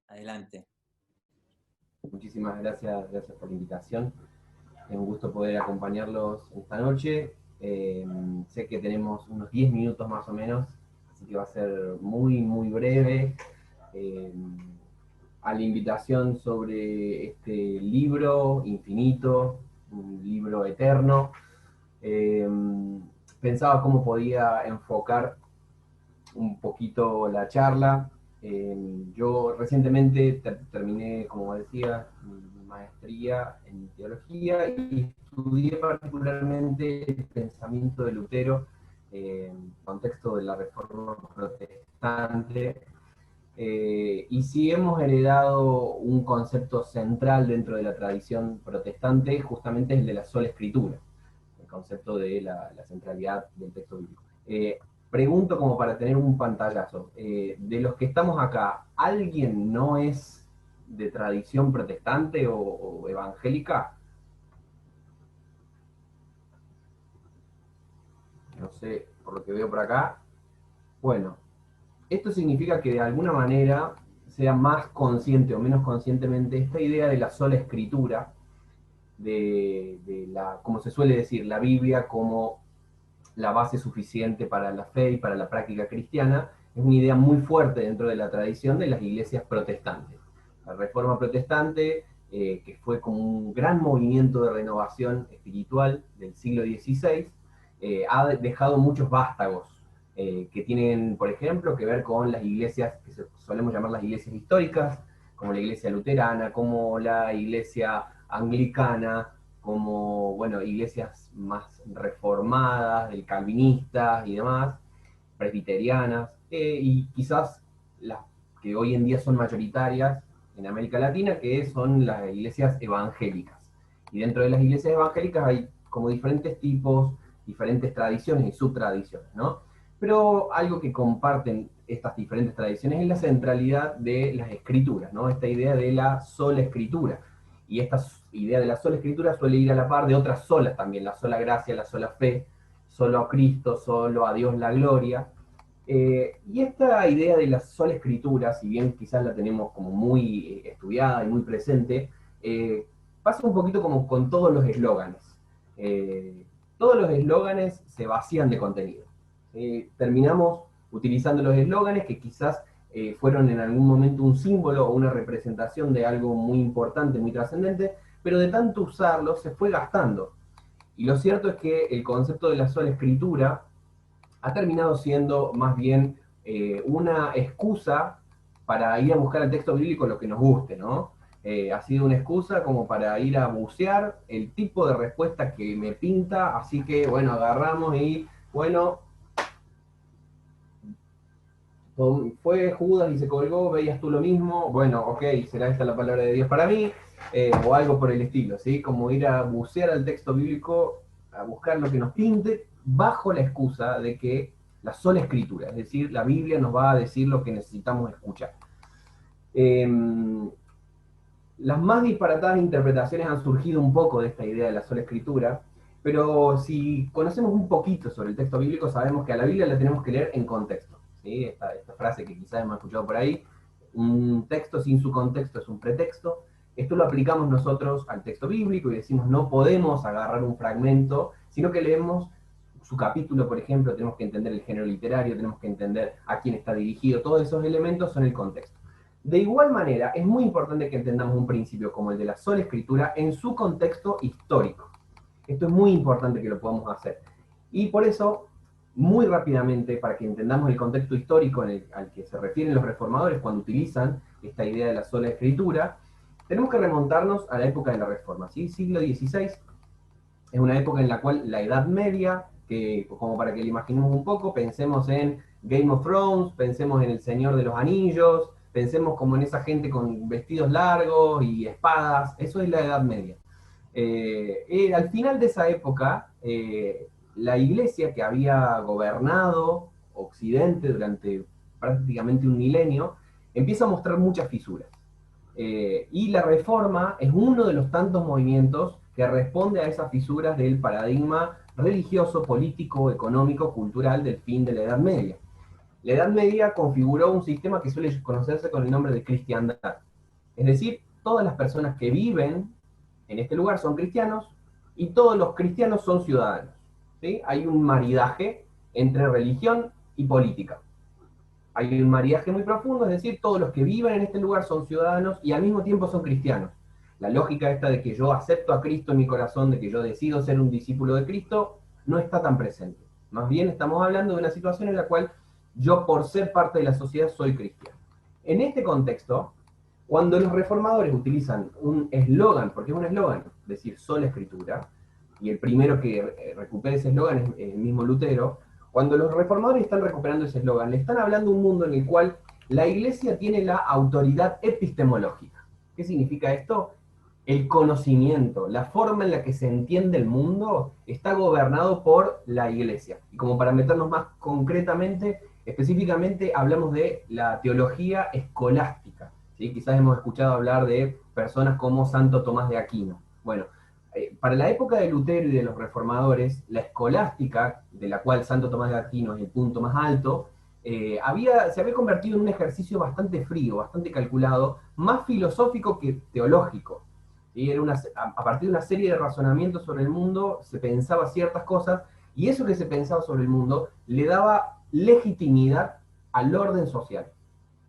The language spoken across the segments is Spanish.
Adelante. Muchísimas gracias por la invitación. Es un gusto poder acompañarlos esta noche. Sé que tenemos unos 10 minutos más o menos, así que va a ser muy breve. Eh, a la invitación sobre este libro infinito, un libro eterno, eh, pensaba cómo podía enfocar un poquito la charla. Yo recientemente terminé, como decía, mi maestría en teología y estudié particularmente el pensamiento de Lutero en el contexto de la reforma protestante. Y si hemos heredado un concepto central dentro de la tradición protestante, justamente es el de la sola escritura, el concepto de la centralidad del texto bíblico. Pregunto como para tener un pantallazo, de los que estamos acá, ¿alguien no es de tradición protestante o evangélica? No sé, por lo que veo por acá. Bueno, esto significa que de alguna manera sea más consciente o menos conscientemente esta idea de la sola escritura, como se suele decir, la Biblia como la base suficiente para la fe y para la práctica cristiana, es una idea muy fuerte dentro de la tradición de las iglesias protestantes. La Reforma Protestante, que fue como un gran movimiento de renovación espiritual del siglo XVI, ha dejado muchos vástagos que tienen, por ejemplo, que ver con las iglesias que solemos llamar las iglesias históricas, como la iglesia luterana, como la iglesia anglicana, como, bueno, iglesias más reformadas, del calvinistas y demás, presbiterianas, y quizás las que hoy en día son mayoritarias en América Latina, que son las iglesias evangélicas. Y dentro de las iglesias evangélicas hay como diferentes tipos, diferentes tradiciones y subtradiciones, ¿no? Pero algo que comparten estas diferentes tradiciones es la centralidad de las escrituras, ¿no? Esta idea de la sola escritura. Y esta idea de la sola escritura suele ir a la par de otras solas también, la sola gracia, la sola fe, solo a Cristo, solo a Dios la gloria. Y esta idea de la sola escritura, si bien quizás la tenemos como muy estudiada y muy presente, eh, pasa un poquito como con todos los eslóganes. Todos los eslóganes se vacían de contenido. Terminamos utilizando los eslóganes que quizás fueron en algún momento un símbolo o una representación de algo muy importante, muy trascendente, pero de tanto usarlo se fue gastando. Y lo cierto es que el concepto de la sola escritura ha terminado siendo más bien una excusa para ir a buscar el texto bíblico lo que nos guste, ¿no? Ha sido una excusa como para ir a bucear el tipo de respuesta que me pinta, así que bueno, agarramos y bueno, fue Judas y se colgó, veías tú lo mismo, bueno, ok, será esta la palabra de Dios para mí, o algo por el estilo, ¿sí? Como ir a bucear al texto bíblico, a buscar lo que nos pinte, bajo la excusa de que la sola escritura, es decir, la Biblia nos va a decir lo que necesitamos escuchar. Eh, las más disparatadas interpretaciones han surgido un poco de esta idea de la sola escritura, pero si conocemos un poquito sobre el texto bíblico, sabemos que a la Biblia la tenemos que leer en contexto. ¿Sí? Esta frase que quizás hemos escuchado por ahí, un texto sin su contexto es un pretexto. Esto lo aplicamos nosotros al texto bíblico y decimos no podemos agarrar un fragmento, sino que leemos su capítulo, por ejemplo, tenemos que entender el género literario, tenemos que entender a quién está dirigido, todos esos elementos son el contexto. De igual manera, es muy importante que entendamos un principio como el de la sola escritura en su contexto histórico. Esto es muy importante que lo podamos hacer. Y por eso, muy rápidamente, para que entendamos el contexto histórico al que se refieren los reformadores cuando utilizan esta idea de la sola escritura, tenemos que remontarnos a la época de la Reforma. ¿Sí? Siglo XVI es una época en la cual la Edad Media, que como para que lo imaginemos un poco, pensemos en Game of Thrones, pensemos en El Señor de los Anillos, pensemos como en esa gente con vestidos largos y espadas, eso es la Edad Media. Al final de esa época, la iglesia que había gobernado Occidente durante prácticamente un milenio, empieza a mostrar muchas fisuras. Y la reforma es uno de los tantos movimientos que responde a esas fisuras del paradigma religioso, político, económico, cultural del fin de la Edad Media. La Edad Media configuró un sistema que suele conocerse con el nombre de cristiandad. Es decir, todas las personas que viven en este lugar son cristianos y todos los cristianos son ciudadanos. ¿Sí? Hay un maridaje entre religión y política. Hay un maridaje muy profundo, es decir, todos los que viven en este lugar son ciudadanos y al mismo tiempo son cristianos. La lógica esta de que yo acepto a Cristo en mi corazón, de que yo decido ser un discípulo de Cristo, no está tan presente. Más bien estamos hablando de una situación en la cual yo, por ser parte de la sociedad, soy cristiano. En este contexto, cuando los reformadores utilizan un eslogan, porque es un eslogan, es decir, sola escritura, y el primero que recupera ese eslogan es el mismo Lutero, cuando los reformadores están recuperando ese eslogan, le están hablando de un mundo en el cual la iglesia tiene la autoridad epistemológica. ¿Qué significa esto? El conocimiento, la forma en la que se entiende el mundo está gobernado por la iglesia. Y como para meternos más concretamente, específicamente hablamos de la teología escolástica. ¿Sí? Quizás hemos escuchado hablar de personas como Santo Tomás de Aquino. Bueno, para la época de Lutero y de los reformadores, la escolástica, de la cual Santo Tomás de Aquino es el punto más alto, se había convertido en un ejercicio bastante frío, bastante calculado, más filosófico que teológico. ¿Sí? A partir de una serie de razonamientos sobre el mundo, se pensaba ciertas cosas, y eso que se pensaba sobre el mundo le daba legitimidad al orden social.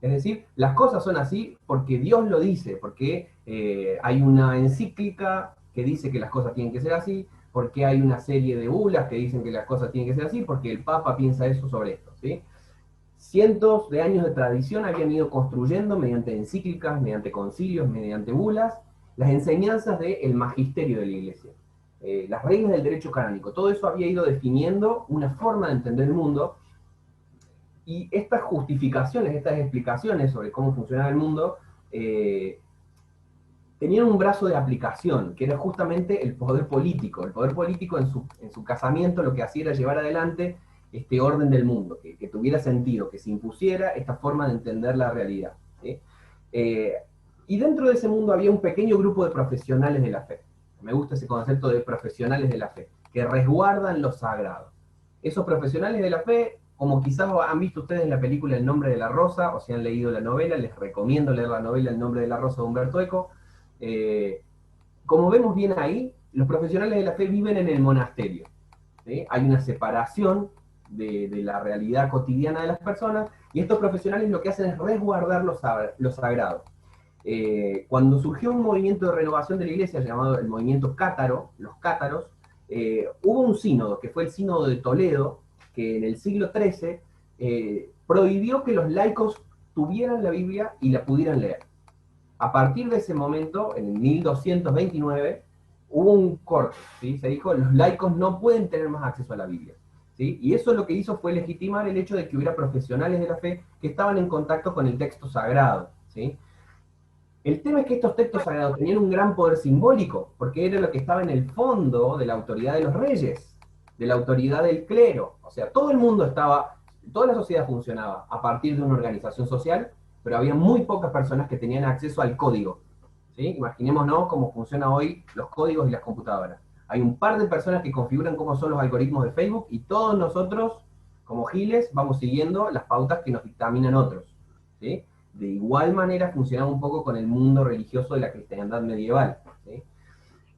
Es decir, las cosas son así porque Dios lo dice, porque hay una encíclica que dice que las cosas tienen que ser así, porque hay una serie de bulas que dicen que las cosas tienen que ser así, porque el Papa piensa eso sobre esto. ¿Sí? Cientos de años de tradición habían ido construyendo mediante encíclicas, mediante concilios, mediante bulas, las enseñanzas del magisterio de la Iglesia. Las reglas del derecho canónico, todo eso había ido definiendo una forma de entender el mundo. Y estas justificaciones, estas explicaciones sobre cómo funcionaba el mundo, tenían un brazo de aplicación, que era justamente el poder político. El poder político en su casamiento lo que hacía era llevar adelante este orden del mundo, que tuviera sentido, que se impusiera esta forma de entender la realidad. ¿Sí? Y dentro de ese mundo había un pequeño grupo de profesionales de la fe. Me gusta ese concepto de profesionales de la fe, que resguardan lo sagrado. Esos profesionales de la fe, como quizás han visto ustedes en la película El nombre de la rosa, o si han leído la novela, les recomiendo leer la novela El nombre de la rosa de Humberto Eco. Como vemos bien ahí, los profesionales de la fe viven en el monasterio. ¿Sí? Hay una separación de la realidad cotidiana de las personas, y estos profesionales lo que hacen es resguardar lo sagrado. Cuando surgió un movimiento de renovación de la iglesia llamado el movimiento cátaro, los cátaros, hubo un sínodo, que fue el sínodo de Toledo, que en el siglo XIII prohibió que los laicos tuvieran la Biblia y la pudieran leer. A partir de ese momento, en 1229, hubo un corte, ¿sí? Se dijo, los laicos no pueden tener más acceso a la Biblia. ¿Sí? Y eso lo que hizo fue legitimar el hecho de que hubiera profesionales de la fe que estaban en contacto con el texto sagrado. ¿Sí? El tema es que estos textos sagrados tenían un gran poder simbólico, porque era lo que estaba en el fondo de la autoridad de los reyes, de la autoridad del clero. O sea, todo el mundo estaba, toda la sociedad funcionaba a partir de una organización social, pero había muy pocas personas que tenían acceso al código. ¿Sí? Imaginémonos cómo funcionan hoy los códigos y las computadoras. Hay un par de personas que configuran cómo son los algoritmos de Facebook y todos nosotros, como giles, vamos siguiendo las pautas que nos dictaminan otros. ¿Sí? De igual manera funcionaba un poco con el mundo religioso de la cristiandad medieval. ¿Sí?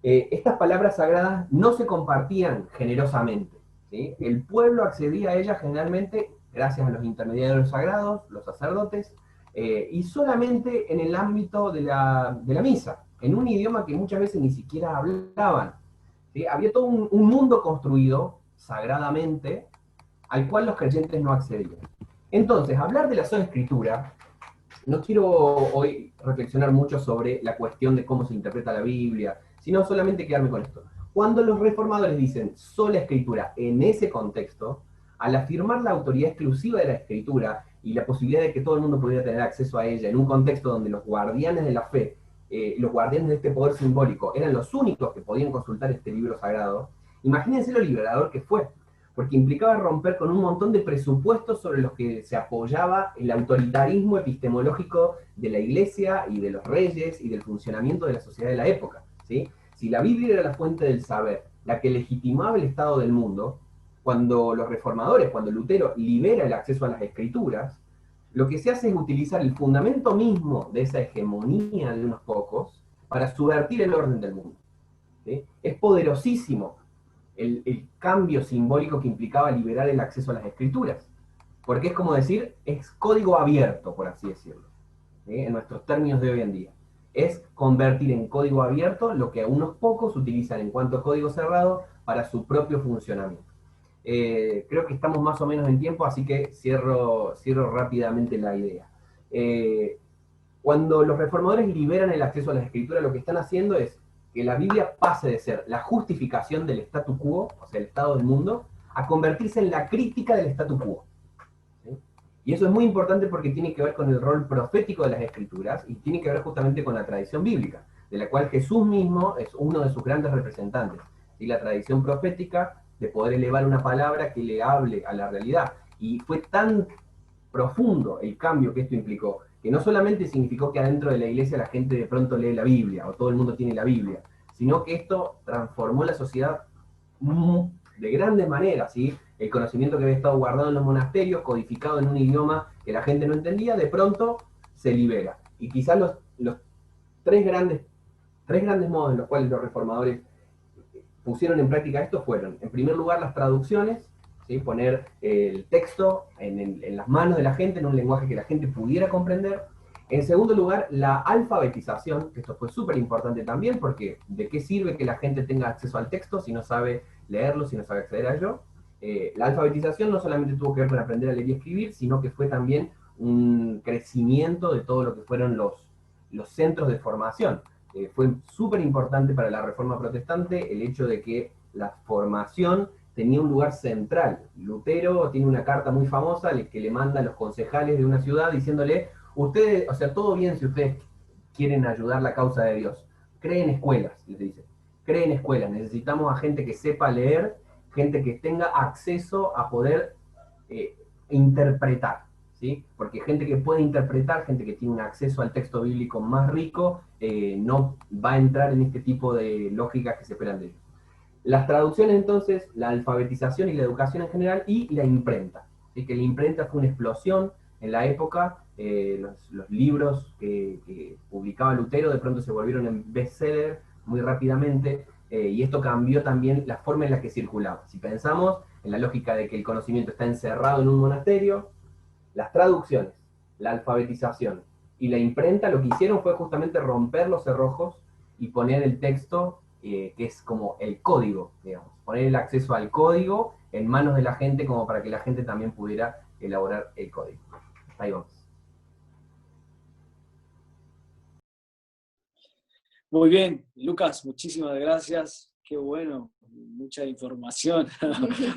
Estas palabras sagradas no se compartían generosamente. ¿Sí? El pueblo accedía a ellas generalmente gracias a los intermediarios sagrados, los sacerdotes, y solamente en el ámbito de la misa, en un idioma que muchas veces ni siquiera hablaban. ¿Sí? Había todo un mundo construido sagradamente al cual los creyentes no accedían. Entonces, hablar de la sola escritura, no quiero hoy reflexionar mucho sobre la cuestión de cómo se interpreta la Biblia, sino solamente quedarme con esto. Cuando los reformadores dicen sola escritura en ese contexto, al afirmar la autoridad exclusiva de la escritura y la posibilidad de que todo el mundo pudiera tener acceso a ella en un contexto donde los guardianes de la fe, los guardianes de este poder simbólico, eran los únicos que podían consultar este libro sagrado, imagínense lo liberador que fue, porque implicaba romper con un montón de presupuestos sobre los que se apoyaba el autoritarismo epistemológico de la iglesia y de los reyes y del funcionamiento de la sociedad de la época. ¿Sí? Si la Biblia era la fuente del saber, la que legitimaba el estado del mundo, cuando los reformadores, cuando Lutero libera el acceso a las escrituras, lo que se hace es utilizar el fundamento mismo de esa hegemonía de unos pocos para subvertir el orden del mundo. ¿Sí? Es poderosísimo el cambio simbólico que implicaba liberar el acceso a las escrituras, porque es como decir, es código abierto, por así decirlo, ¿sí? En nuestros términos de hoy en día. Es convertir en código abierto lo que unos pocos utilizan en cuanto a código cerrado para su propio funcionamiento. Creo que estamos más o menos en tiempo, así que cierro rápidamente la idea. Cuando los reformadores liberan el acceso a la escritura, lo que están haciendo es que la Biblia pase de ser la justificación del statu quo, o sea, el estado del mundo, a convertirse en la crítica del statu quo. ¿Sí? Y eso es muy importante porque tiene que ver con el rol profético de las escrituras y tiene que ver justamente con la tradición bíblica, de la cual Jesús mismo es uno de sus grandes representantes. Y la tradición profética de poder elevar una palabra que le hable a la realidad. Y fue tan profundo el cambio que esto implicó, que no solamente significó que adentro de la iglesia la gente de pronto lee la Biblia, o todo el mundo tiene la Biblia, sino que esto transformó la sociedad de grandes maneras, ¿sí? El conocimiento que había estado guardado en los monasterios, codificado en un idioma que la gente no entendía, de pronto se libera. Y quizás los tres, grandes, tres grandes modos en los cuales los reformadores pusieron en práctica esto fueron, en primer lugar, las traducciones, ¿sí? Poner el texto en las manos de la gente, en un lenguaje que la gente pudiera comprender. En segundo lugar, la alfabetización, que esto fue súper importante también, porque ¿de qué sirve que la gente tenga acceso al texto si no sabe leerlo, si no sabe acceder a ello? La alfabetización no solamente tuvo que ver con aprender a leer y escribir, sino que fue también un crecimiento de todo lo que fueron los centros de formación. Fue súper importante para la Reforma Protestante el hecho de que la formación tenía un lugar central. Lutero tiene una carta muy famosa que le manda a los concejales de una ciudad diciéndole, ustedes, o sea, todo bien si ustedes quieren ayudar la causa de Dios, creen escuelas, les dice, creen escuelas, necesitamos a gente que sepa leer, gente que tenga acceso a poder interpretar. ¿Sí? Porque gente que puede interpretar, gente que tiene un acceso al texto bíblico más rico, no va a entrar en este tipo de lógicas que se esperan de ellos. Las traducciones entonces, la alfabetización y la educación en general, y la imprenta. ¿Sí? Que la imprenta fue una explosión en la época, los libros que publicaba Lutero de pronto se volvieron en bestseller muy rápidamente, y esto cambió también la forma en la que circulaba. Si pensamos en la lógica de que el conocimiento está encerrado en un monasterio, las traducciones, la alfabetización y la imprenta lo que hicieron fue justamente romper los cerrojos y poner el texto, que es como el código, digamos, poner el acceso al código en manos de la gente como para que la gente también pudiera elaborar el código. Ahí vamos. Muy bien, Lucas, muchísimas gracias. Qué bueno, mucha información.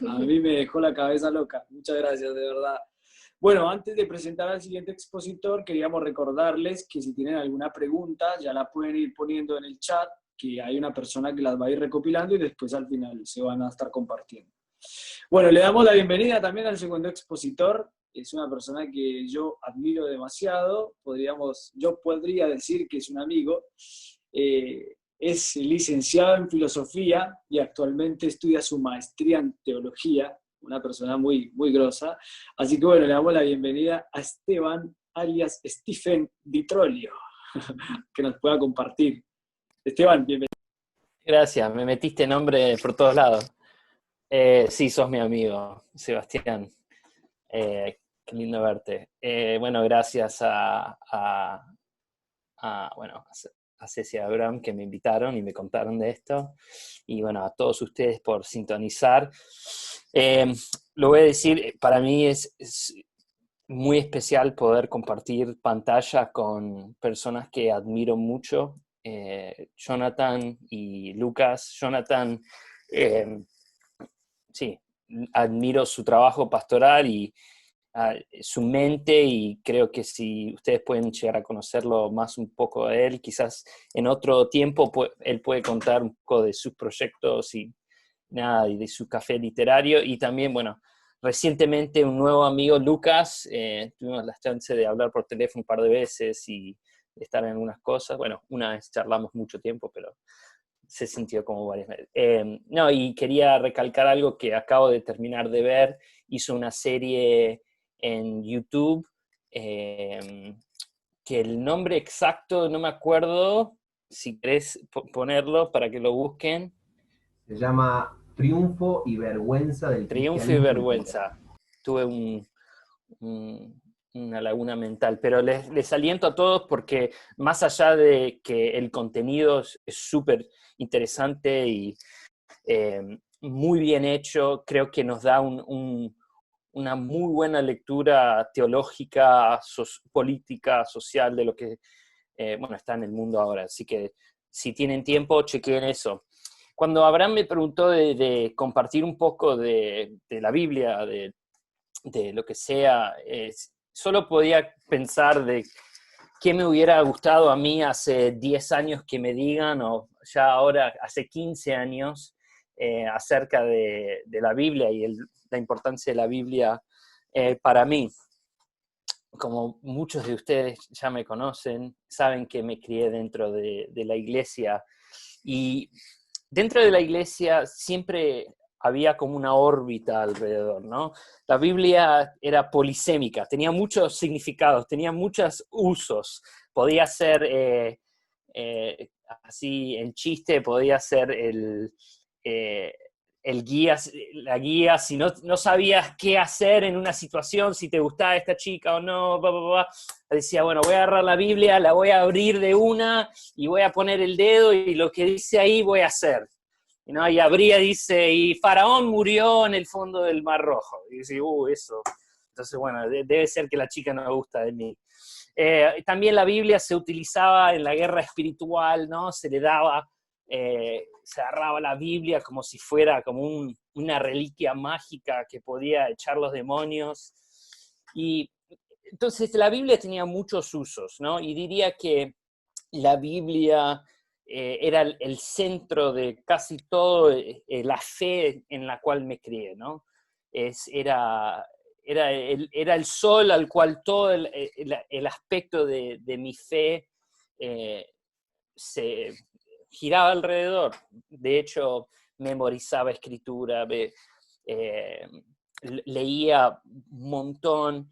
A mí me dejó la cabeza loca. Muchas gracias, de verdad. Bueno, antes de presentar al siguiente expositor, queríamos recordarles que si tienen alguna pregunta, ya la pueden ir poniendo en el chat, que hay una persona que las va a ir recopilando y después al final se van a estar compartiendo. Bueno, le damos la bienvenida también al segundo expositor. Es una persona que yo admiro demasiado. Yo podría decir que es un amigo. Es licenciado en filosofía y actualmente estudia su maestría en teología, una persona muy, muy grosa. Así que bueno, le damos la bienvenida a Esteban, alias Stephen Vitrolio, que nos pueda compartir. Esteban, bienvenido. Gracias, me metiste nombre por todos lados. Sí, sos mi amigo, Sebastián. Qué lindo verte. Bueno, gracias bueno, a Ceci y a Abraham que me invitaron y me contaron de esto. Y bueno, a todos ustedes por sintonizar. Lo voy a decir, para mí es muy especial poder compartir pantalla con personas que admiro mucho. Jonathan y Lucas. Jonathan, sí, admiro su trabajo pastoral y su mente, y creo que si ustedes pueden llegar a conocerlo más un poco de él, quizás en otro tiempo él puede contar un poco de sus proyectos y de su café literario. Y también, bueno, recientemente un nuevo amigo, Lucas, tuvimos la chance de hablar por teléfono un par de veces y de estar en algunas cosas. Bueno, una vez charlamos mucho tiempo, pero se sintió como varias veces. No, y quería recalcar algo que acabo de terminar de ver. Hizo una serie en YouTube, que el nombre exacto no me acuerdo, si querés ponerlo para que lo busquen. Se llama Triunfo y Vergüenza del Triunfo y Cristianismo en Cuba. vergüenza. Tuve una laguna mental, pero les aliento a todos porque más allá de que el contenido es súper interesante y muy bien hecho, creo que nos da una muy buena lectura teológica, política, social de lo que bueno, está en el mundo ahora. Así que si tienen tiempo, chequen eso. Cuando Abraham me preguntó de compartir un poco de la Biblia, de lo que sea, solo podía pensar de qué me hubiera gustado a mí hace 10 años que me digan, o ya ahora hace 15 años, acerca de la Biblia y la importancia de la Biblia para mí. Como muchos de ustedes ya me conocen, saben que me crié dentro de la iglesia, y dentro de la iglesia siempre había como una órbita alrededor, ¿no? La Biblia era polisémica, tenía muchos significados, tenía muchos usos. Podía ser, así en chiste, podía ser eh, guía, la guía, si no sabías qué hacer en una situación, si te gustaba esta chica o no, decía, bueno, voy a agarrar la Biblia, la voy a abrir de una y voy a poner el dedo y lo que dice ahí voy a hacer. ¿No? Y abría, dice, y Faraón murió en el fondo del Mar Rojo. Y dice, eso. Entonces, bueno, debe ser que la chica no me gusta de mí. También la Biblia se utilizaba en la guerra espiritual, ¿no? Se le daba, se agarraba la Biblia como si fuera como una reliquia mágica que podía echar los demonios. Y entonces la Biblia tenía muchos usos, ¿no? Y diría que la Biblia era el centro de casi todo la fe en la cual me crié, ¿no? Era el sol al cual todo el aspecto de mi fe se giraba alrededor. De hecho, memorizaba escritura, eh, leía un montón.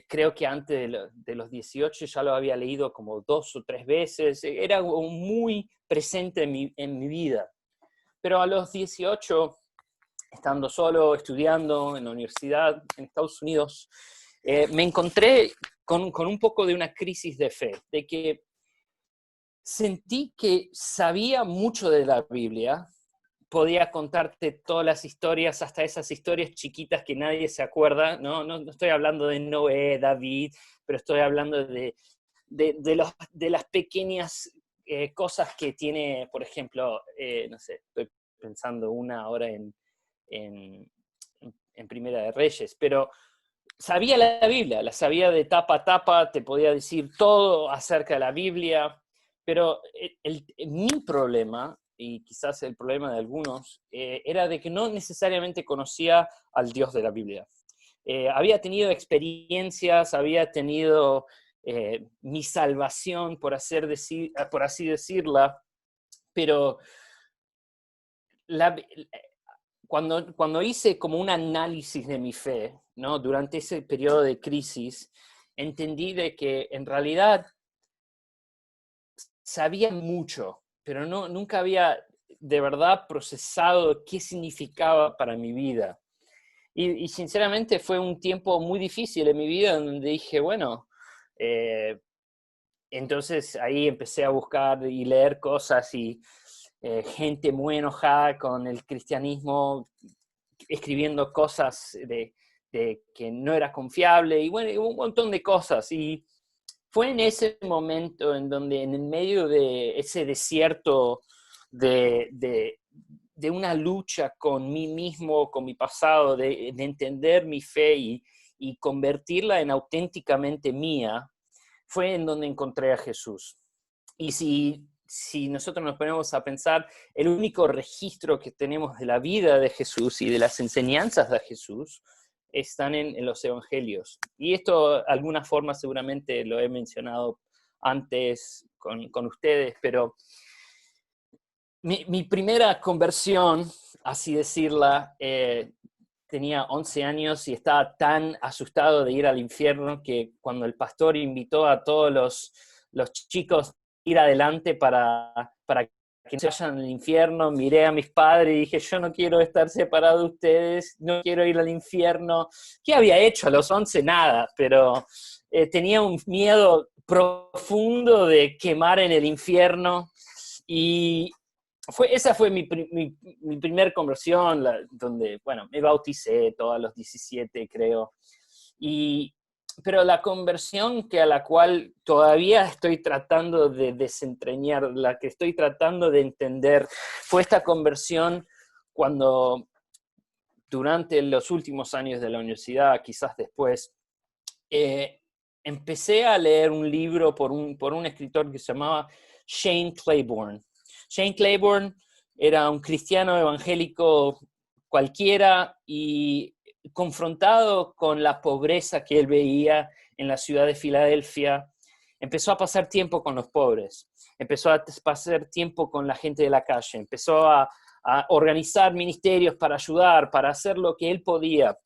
Creo que antes de los 18 ya lo había leído como 2 o 3 veces. Era muy presente en mi vida. Pero a los 18, estando solo, estudiando en la universidad en Estados Unidos, me encontré con un poco de una crisis de fe, de que sentí que sabía mucho de la Biblia, podía contarte todas las historias, hasta esas historias chiquitas que nadie se acuerda, no estoy hablando de Noé, David, pero estoy hablando de las pequeñas cosas que tiene, por ejemplo, no sé, estoy pensando una ahora en Primera de Reyes, pero sabía la Biblia, la sabía de tapa a tapa, te podía decir todo acerca de la Biblia, pero mi problema, y quizás el problema de algunos, era de que no necesariamente conocía al Dios de la Biblia. Había tenido experiencias, había tenido mi salvación, por así decirla, pero cuando hice como un análisis de mi fe, ¿no? Durante ese periodo de crisis, entendí de que en realidad sabía mucho, pero nunca había de verdad procesado qué significaba para mi vida. Y sinceramente fue un tiempo muy difícil en mi vida donde dije, bueno, entonces ahí empecé a buscar y leer cosas y gente muy enojada con el cristianismo, escribiendo cosas de que no era confiable y bueno, un montón de cosas. Y fue en ese momento en donde en el medio de ese desierto de una lucha con mí mismo, con mi pasado, de entender mi fe y convertirla en auténticamente mía, fue en donde encontré a Jesús. Y si nosotros nos ponemos a pensar, el único registro que tenemos de la vida de Jesús y de las enseñanzas de Jesús están en los evangelios. Y esto, de alguna forma, seguramente lo he mencionado antes con ustedes, pero Mi primera conversión, así decirla, tenía 11 años y estaba tan asustado de ir al infierno que cuando el pastor invitó a todos los chicos a ir adelante para que no se vayan al infierno, miré a mis padres y dije, yo no quiero estar separado de ustedes, no quiero ir al infierno. ¿Qué había hecho a los 11? Nada, pero tenía un miedo profundo de quemar en el infierno y esa fue mi primer conversión, donde, bueno, me bauticé todos los 17, creo. Pero la conversión a la cual todavía estoy tratando de desentrañar, la que estoy tratando de entender, fue esta conversión cuando, durante los últimos años de la universidad, quizás después, empecé a leer un libro por un escritor que se llamaba Shane Claiborne. Shane Claiborne era un cristiano evangélico cualquiera y confrontado con la pobreza que él veía en la ciudad de Filadelfia, empezó a pasar tiempo con los pobres, empezó a pasar tiempo con la gente de la calle, empezó a organizar ministerios para ayudar, para hacer lo que él podía.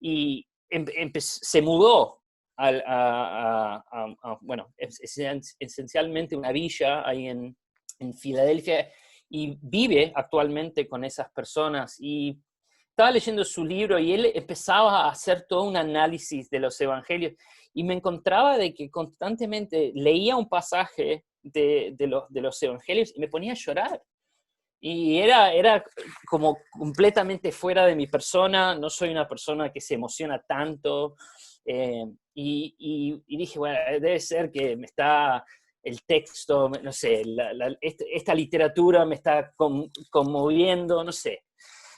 Y se mudó bueno, esencialmente una villa ahí en Filadelfia, y vive actualmente con esas personas. Y estaba leyendo su libro y él empezaba a hacer todo un análisis de los evangelios y me encontraba de que constantemente leía un pasaje de los evangelios y me ponía a llorar. Y era como completamente fuera de mi persona, no soy una persona que se emociona tanto, y dije, bueno, debe ser que me está el texto, no sé, esta literatura me está conmoviendo, no sé.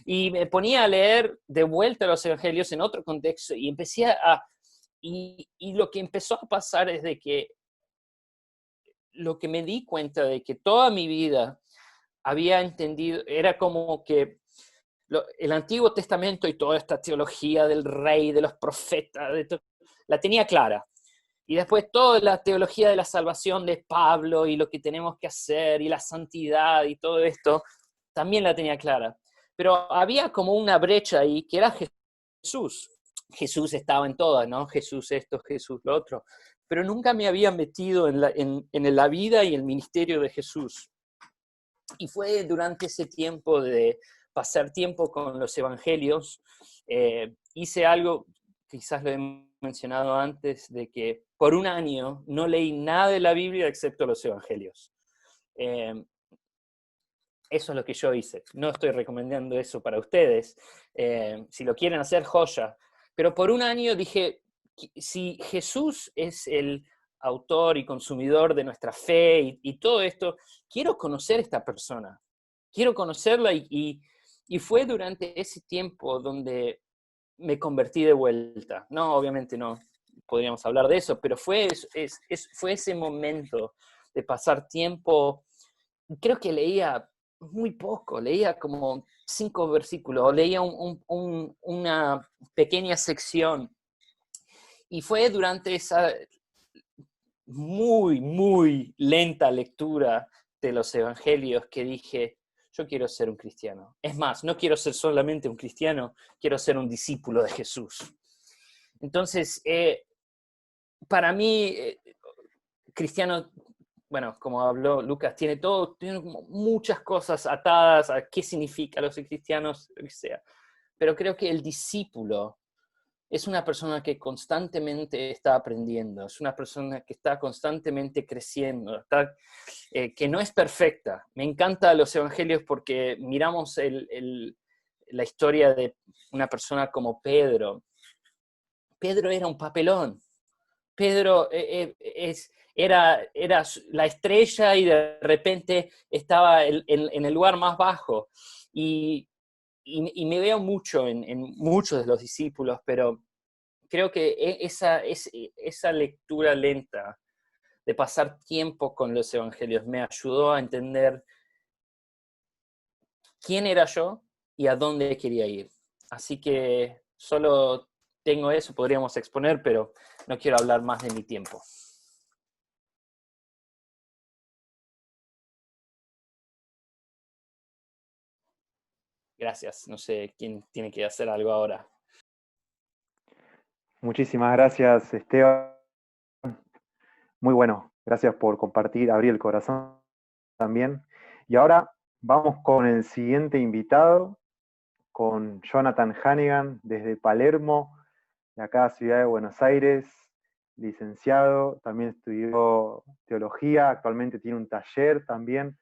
Y me ponía a leer de vuelta los evangelios en otro contexto y empecé y lo que empezó a pasar es de que lo que me di cuenta de que toda mi vida había entendido, era como que el Antiguo Testamento y toda esta teología del rey, de los profetas, la tenía clara. Y después toda la teología de la salvación de Pablo y lo que tenemos que hacer y la santidad y todo esto, también la tenía clara. Pero había como una brecha ahí que era Jesús. Jesús estaba en todas, ¿no? Jesús esto, Jesús lo otro. Pero nunca me había metido en la vida y el ministerio de Jesús. Y fue durante ese tiempo de pasar tiempo con los evangelios, hice algo, quizás lo he mencionado antes, de que por un año no leí nada de la Biblia excepto los evangelios. Eso es lo que yo hice. No estoy recomendando eso para ustedes. Si lo quieren hacer, joya. Pero por un año dije, si Jesús es el autor y consumidor de nuestra fe y todo esto, quiero conocer a esta persona. Quiero conocerla y fue durante ese tiempo donde me convertí de vuelta. No, obviamente no podríamos hablar de eso, pero fue ese momento de pasar tiempo. Creo que leía muy poco, leía como 5 versículos, o leía una pequeña sección. Y fue durante esa muy, muy lenta lectura de los evangelios que dije, yo quiero ser un cristiano. Es más, no quiero ser solamente un cristiano, quiero ser un discípulo de Jesús. Entonces, para mí, cristiano, bueno, como habló Lucas, tiene muchas cosas atadas a qué significa los cristianos, lo que sea. Pero creo que el discípulo es una persona que constantemente está aprendiendo, es una persona que está constantemente creciendo, que no es perfecta. Me encantan los evangelios porque miramos la historia de una persona como Pedro. Pedro era un papelón. Pedro era la estrella y de repente estaba en el lugar más bajo. Y me veo mucho en muchos de los discípulos, pero creo que esa lectura lenta de pasar tiempo con los evangelios me ayudó a entender quién era yo y a dónde quería ir. Así que solo tengo eso, podríamos exponer, pero no quiero hablar más de mi tiempo. Gracias. No sé quién tiene que hacer algo ahora. Muchísimas gracias, Esteban. Muy bueno. Gracias por compartir, abrir el corazón también. Y ahora vamos con el siguiente invitado, con Jonathan Hannigan, desde Palermo, de acá, ciudad de Buenos Aires, licenciado, también estudió teología, actualmente tiene un taller también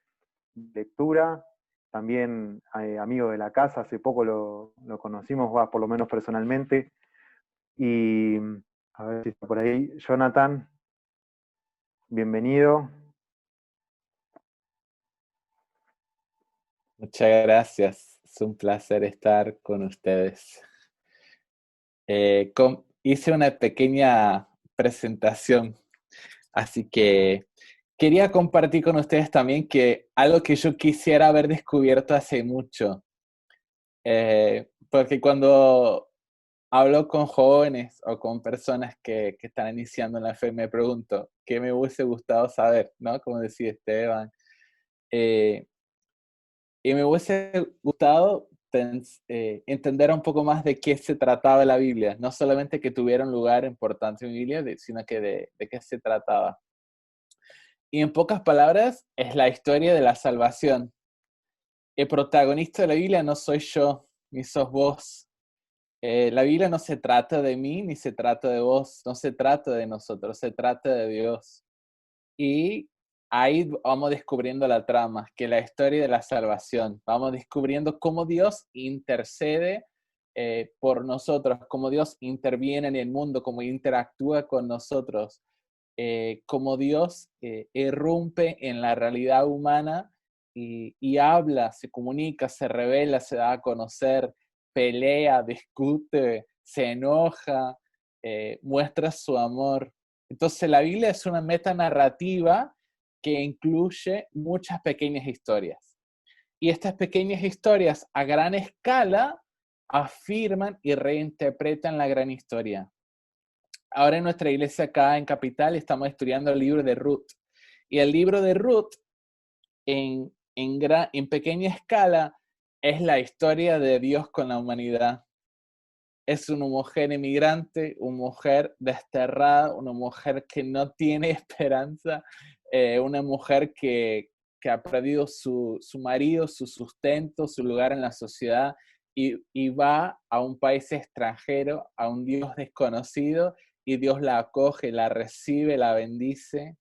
de lectura, también amigo de la casa, hace poco lo conocimos, por lo menos personalmente, y a ver si está por ahí, Jonathan, bienvenido. Muchas gracias, es un placer estar con ustedes. Hice una pequeña presentación, así que quería compartir con ustedes también que algo que yo quisiera haber descubierto hace mucho, porque cuando hablo con jóvenes o con personas que están iniciando en la fe, me pregunto, ¿qué me hubiese gustado saber? ¿No? Como decía Esteban. Y me hubiese gustado entender un poco más de qué se trataba la Biblia, no solamente que tuviera un lugar importante en la Biblia, sino que de qué se trataba. Y en pocas palabras, es la historia de la salvación. El protagonista de la Biblia no soy yo, ni sos vos. La Biblia no se trata de mí, ni se trata de vos, no se trata de nosotros, se trata de Dios. Y ahí vamos descubriendo la trama, que es la historia de la salvación. Vamos descubriendo cómo Dios intercede por nosotros, cómo Dios interviene en el mundo, cómo interactúa con nosotros, cómo Dios irrumpe en la realidad humana y habla, se comunica, se revela, se da a conocer, pelea, discute, se enoja, muestra su amor. Entonces la Biblia es una metanarrativa que incluye muchas pequeñas historias. Y estas pequeñas historias a gran escala afirman y reinterpretan la gran historia. Ahora en nuestra iglesia acá en Capital estamos estudiando el libro de Ruth. Y el libro de Ruth en pequeña escala es la historia de Dios con la humanidad. Es una mujer emigrante, una mujer desterrada, una mujer que no tiene esperanza, una mujer que ha perdido su marido, su sustento, su lugar en la sociedad y va a un país extranjero, a un Dios desconocido y Dios la acoge, la recibe, la bendice.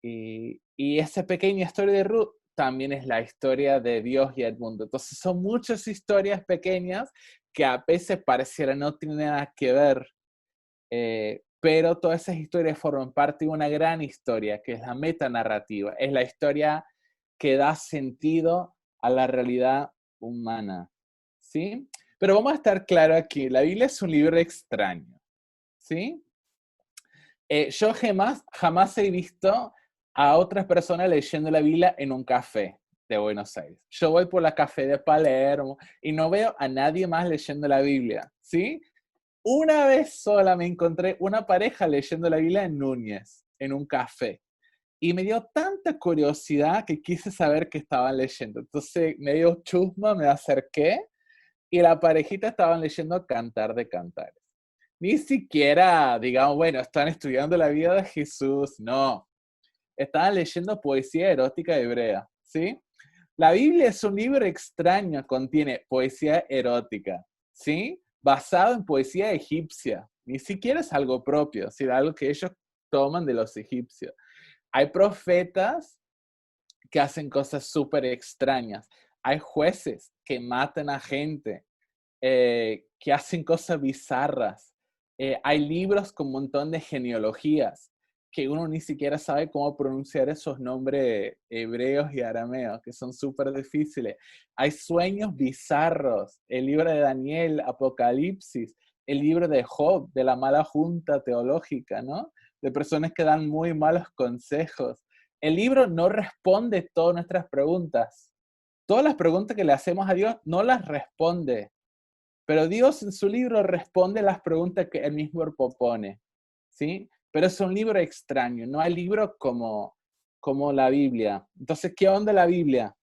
Y esa pequeña historia de Ruth también es la historia de Dios y el mundo. Entonces son muchas historias pequeñas que a veces pareciera no tener nada que ver, pero todas esas historias forman parte de una gran historia, que es la metanarrativa. Es la historia que da sentido a la realidad humana, ¿sí? Pero vamos a estar claros aquí, la Biblia es un libro extraño, ¿sí? Yo jamás he visto a otras personas leyendo la Biblia en un café de Buenos Aires. Yo voy por la café de Palermo y no veo a nadie más leyendo la Biblia, ¿sí? Una vez sola me encontré una pareja leyendo la Biblia en Núñez, en un café. Y me dio tanta curiosidad que quise saber qué estaban leyendo. Entonces me dio chusma, me acerqué y la parejita estaban leyendo Cantar de Cantares. Ni siquiera, digamos, bueno, están estudiando la vida de Jesús, no. Estaban leyendo poesía erótica hebrea, ¿sí? La Biblia es un libro extraño, contiene poesía erótica, ¿sí? Basado en poesía egipcia. Ni siquiera es algo propio, sino algo que ellos toman de los egipcios. Hay profetas que hacen cosas súper extrañas. Hay jueces que matan a gente, que hacen cosas bizarras. Hay libros con un montón de genealogías que uno ni siquiera sabe cómo pronunciar esos nombres hebreos y arameos, que son súper difíciles. Hay sueños bizarros, el libro de Daniel, Apocalipsis, el libro de Job, de la mala junta teológica, ¿no? De personas que dan muy malos consejos. El libro no responde todas nuestras preguntas. Todas las preguntas que le hacemos a Dios no las responde. Pero Dios en su libro responde las preguntas que él mismo propone, ¿sí? Pero es un libro extraño, no hay libro como la Biblia. Entonces, ¿qué onda la Biblia?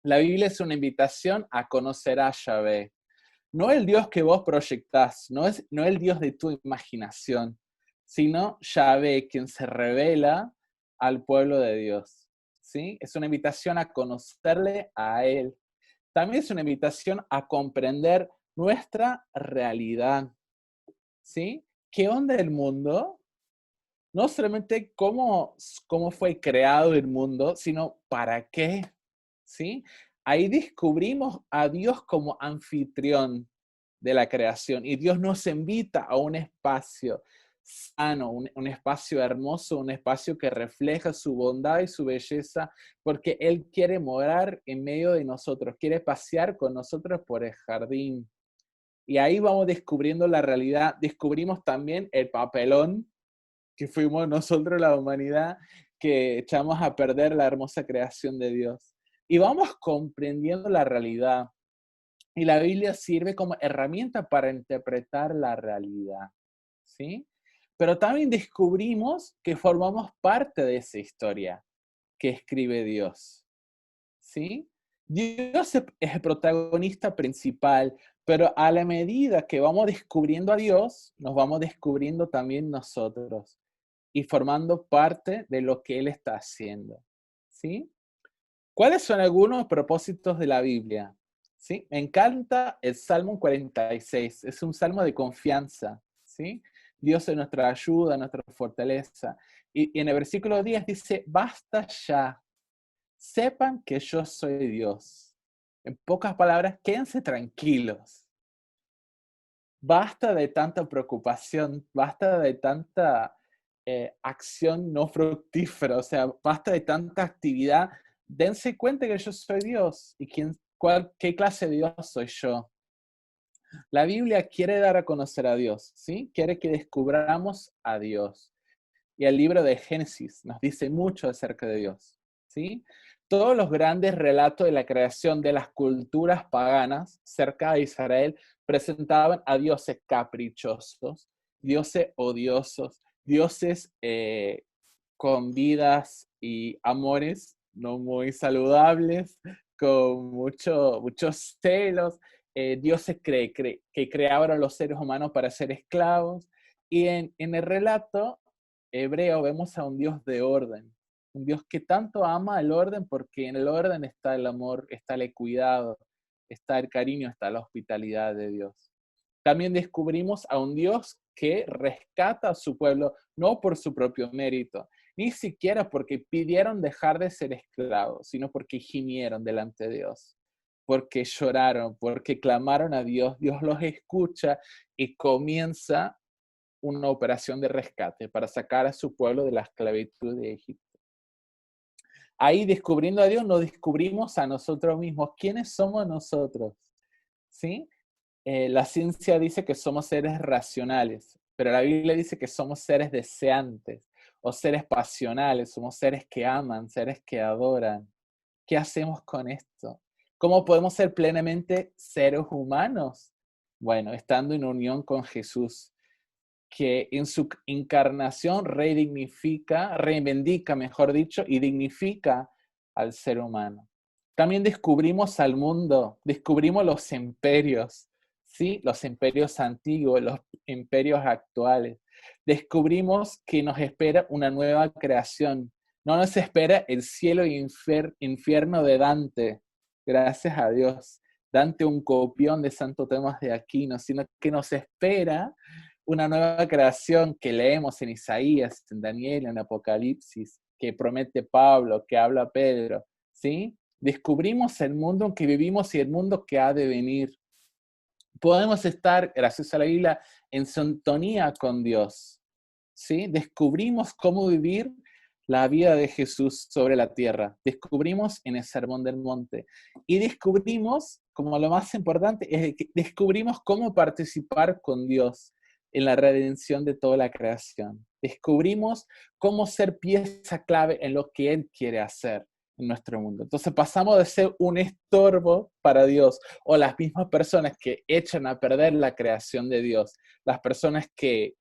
La Biblia es una invitación a conocer a Yahvé. No el Dios que vos proyectás, no el Dios de tu imaginación, sino Yahvé, quien se revela al pueblo de Dios. ¿Sí? Es una invitación a conocerle a Él. También es una invitación a comprender nuestra realidad. ¿Sí? ¿Qué onda el mundo? No solamente cómo fue creado el mundo, sino para qué. ¿Sí? Ahí descubrimos a Dios como anfitrión de la creación y Dios nos invita a un espacio sano, un espacio hermoso, un espacio que refleja su bondad y su belleza, porque Él quiere morar en medio de nosotros, quiere pasear con nosotros por el jardín. Y ahí vamos descubriendo la realidad, descubrimos también el papelón que fuimos nosotros, la humanidad, que echamos a perder la hermosa creación de Dios. Y vamos comprendiendo la realidad. Y la Biblia sirve como herramienta para interpretar la realidad. ¿Sí? Pero también descubrimos que formamos parte de esa historia que escribe Dios. ¿Sí? Dios es el protagonista principal, pero a la medida que vamos descubriendo a Dios, nos vamos descubriendo también nosotros y formando parte de lo que Él está haciendo. ¿Sí? ¿Cuáles son algunos propósitos de la Biblia? ¿Sí? Me encanta el Salmo 46, es un salmo de confianza. ¿Sí? Dios es nuestra ayuda, nuestra fortaleza. Y en el versículo 10 dice, basta ya, sepan que yo soy Dios. En pocas palabras, quédense tranquilos. Basta de tanta preocupación, basta de tanta acción no fructífera, o sea, basta de tanta actividad. Dense cuenta que yo soy Dios y qué clase de Dios soy yo. La Biblia quiere dar a conocer a Dios, ¿sí? Quiere que descubramos a Dios. Y el libro de Génesis nos dice mucho acerca de Dios, ¿sí? Todos los grandes relatos de la creación de las culturas paganas cerca de Israel presentaban a dioses caprichosos, dioses odiosos, dioses con vidas y amores no muy saludables, con muchos celos, dioses que creaban a los seres humanos para ser esclavos. Y en el relato hebreo vemos a un Dios de orden, un Dios que tanto ama el orden porque en el orden está el amor, está el cuidado, está el cariño, está la hospitalidad de Dios. También descubrimos a un Dios que rescata a su pueblo no por su propio mérito, ni siquiera porque pidieron dejar de ser esclavos, sino porque gimieron delante de Dios, porque lloraron, porque clamaron a Dios, Dios los escucha y comienza una operación de rescate para sacar a su pueblo de la esclavitud de Egipto. Ahí descubriendo a Dios nos descubrimos a nosotros mismos. ¿Quiénes somos nosotros? ¿Sí? La ciencia dice que somos seres racionales, pero la Biblia dice que somos seres deseantes o seres pasionales, somos seres que aman, seres que adoran. ¿Qué hacemos con esto? ¿Cómo podemos ser plenamente seres humanos? Bueno, estando en unión con Jesús, que en su encarnación reivindica, mejor dicho, y dignifica al ser humano. También descubrimos al mundo, descubrimos los imperios, ¿sí? Los imperios antiguos, los imperios actuales. Descubrimos que nos espera una nueva creación. No nos espera el cielo y infierno de Dante, gracias a Dios. Dante, un copión de Santo Tomás de Aquino, sino que nos espera una nueva creación que leemos en Isaías, en Daniel, en Apocalipsis, que promete Pablo, que habla Pedro, ¿sí? Descubrimos el mundo en que vivimos y el mundo que ha de venir. Podemos estar, gracias a la Biblia, en sintonía con Dios, ¿sí? Descubrimos cómo vivir la vida de Jesús sobre la tierra. Descubrimos en el Sermón del Monte. Y descubrimos, como lo más importante, es que descubrimos cómo participar con Dios en la redención de toda la creación. Descubrimos cómo ser pieza clave en lo que Él quiere hacer en nuestro mundo. Entonces pasamos de ser un estorbo para Dios o las mismas personas que echan a perder la creación de Dios, las personas que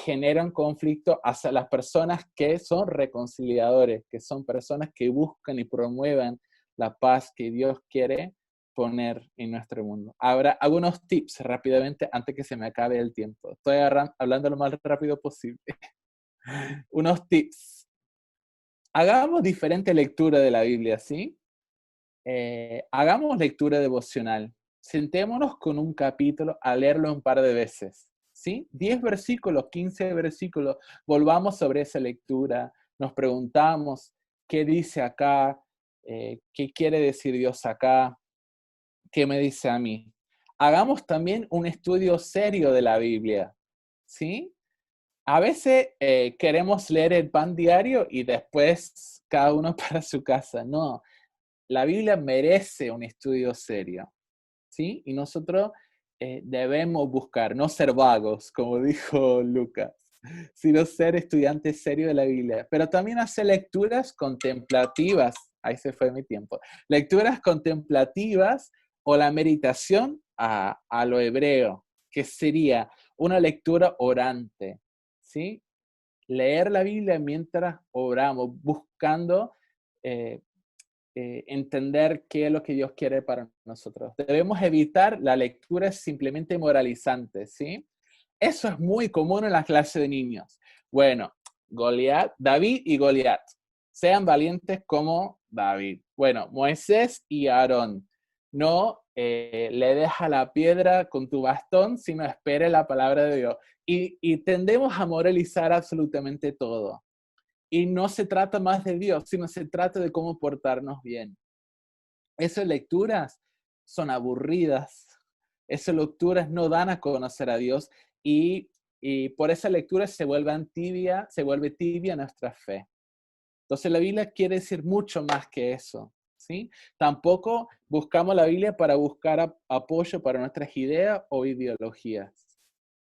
generan conflicto hacia las personas que son reconciliadores, que son personas que buscan y promueven la paz que Dios quiere poner en nuestro mundo. Ahora, algunos tips rápidamente antes que se me acabe el tiempo. Estoy hablando lo más rápido posible. Unos tips. Hagamos diferente lectura de la Biblia, ¿sí? Hagamos lectura devocional. Sentémonos con un capítulo a leerlo un par de veces, ¿sí? 10 versículos, 15 versículos, volvamos sobre esa lectura, nos preguntamos qué dice acá, qué quiere decir Dios acá, qué me dice a mí. Hagamos también un estudio serio de la Biblia, ¿sí? A veces queremos leer el pan diario y después cada uno para su casa. No, la Biblia merece un estudio serio, ¿sí? Y nosotros debemos buscar, no ser vagos, como dijo Lucas, sino ser estudiantes serios de la Biblia. Pero también hacer lecturas contemplativas. Ahí se fue mi tiempo. Lecturas contemplativas o la meditación a lo hebreo, que sería una lectura orante, ¿sí? Leer la Biblia mientras oramos, buscando entender qué es lo que Dios quiere para nosotros. Debemos evitar la lectura simplemente moralizante, ¿sí? Eso es muy común en la clase de niños. Bueno, David y Goliat, sean valientes como David. Bueno, Moisés y Aarón, no le deja la piedra con tu bastón, sino espere la palabra de Dios. Y tendemos a moralizar absolutamente todo. Y no se trata más de Dios, sino se trata de cómo portarnos bien. Esas lecturas son aburridas. Esas lecturas no dan a conocer a Dios y por esa lectura se vuelve tibia nuestra fe. Entonces la Biblia quiere decir mucho más que eso, ¿sí? Tampoco buscamos la Biblia para buscar apoyo para nuestras ideas o ideologías,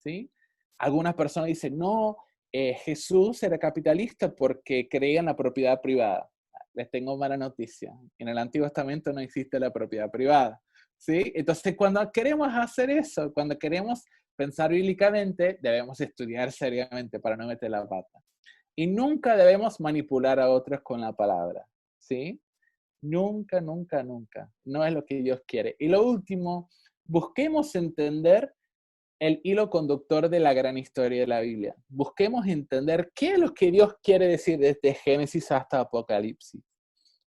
¿sí? Algunas personas dicen, no, Jesús era capitalista porque creía en la propiedad privada. Les tengo mala noticia. En el Antiguo Testamento no existe la propiedad privada, ¿sí? Entonces, cuando queremos hacer eso, cuando queremos pensar bíblicamente, debemos estudiar seriamente para no meter la pata. Y nunca debemos manipular a otros con la palabra, ¿sí? Nunca, nunca, nunca. No es lo que Dios quiere. Y lo último, busquemos entender el hilo conductor de la gran historia de la Biblia. Busquemos entender qué es lo que Dios quiere decir desde Génesis hasta Apocalipsis,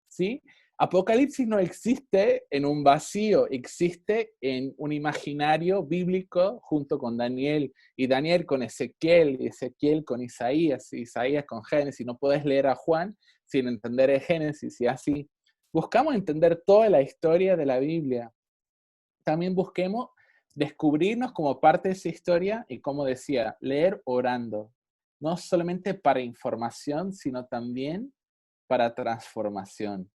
¿sí? Apocalipsis no existe en un vacío, existe en un imaginario bíblico junto con Daniel, y Daniel con Ezequiel, y Ezequiel con Isaías, y Isaías con Génesis. No puedes leer a Juan sin entender el Génesis, y así. Buscamos entender toda la historia de la Biblia. También busquemos descubrirnos como parte de esa historia y, como decía, leer orando, no solamente para información, sino también para transformación,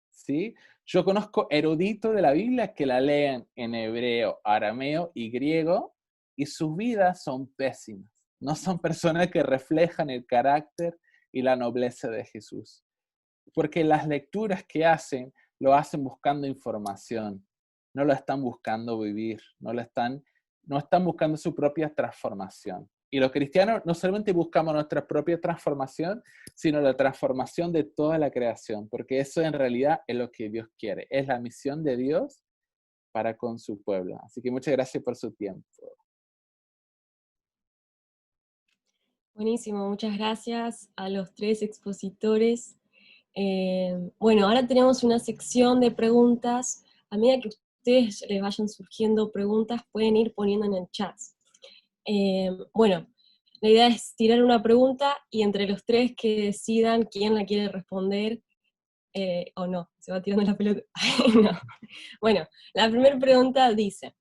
¿sí? Yo conozco eruditos de la Biblia que la leen en hebreo, arameo y griego y sus vidas son pésimas. No son personas que reflejan el carácter y la nobleza de Jesús, porque las lecturas que hacen lo hacen buscando información, no lo están buscando vivir, no están buscando su propia transformación. Y los cristianos no solamente buscamos nuestra propia transformación, sino la transformación de toda la creación, porque eso en realidad es lo que Dios quiere, es la misión de Dios para con su pueblo. Así que muchas gracias por su tiempo. Buenísimo, muchas gracias a los tres expositores. Bueno, ahora tenemos una sección de preguntas. A medida que ustedes les vayan surgiendo preguntas, pueden ir poniendo en el chat. Bueno, la idea es tirar una pregunta y entre los tres que decidan quién la quiere responder o no. Se va tirando la pelota. No. Bueno, la primera pregunta dice,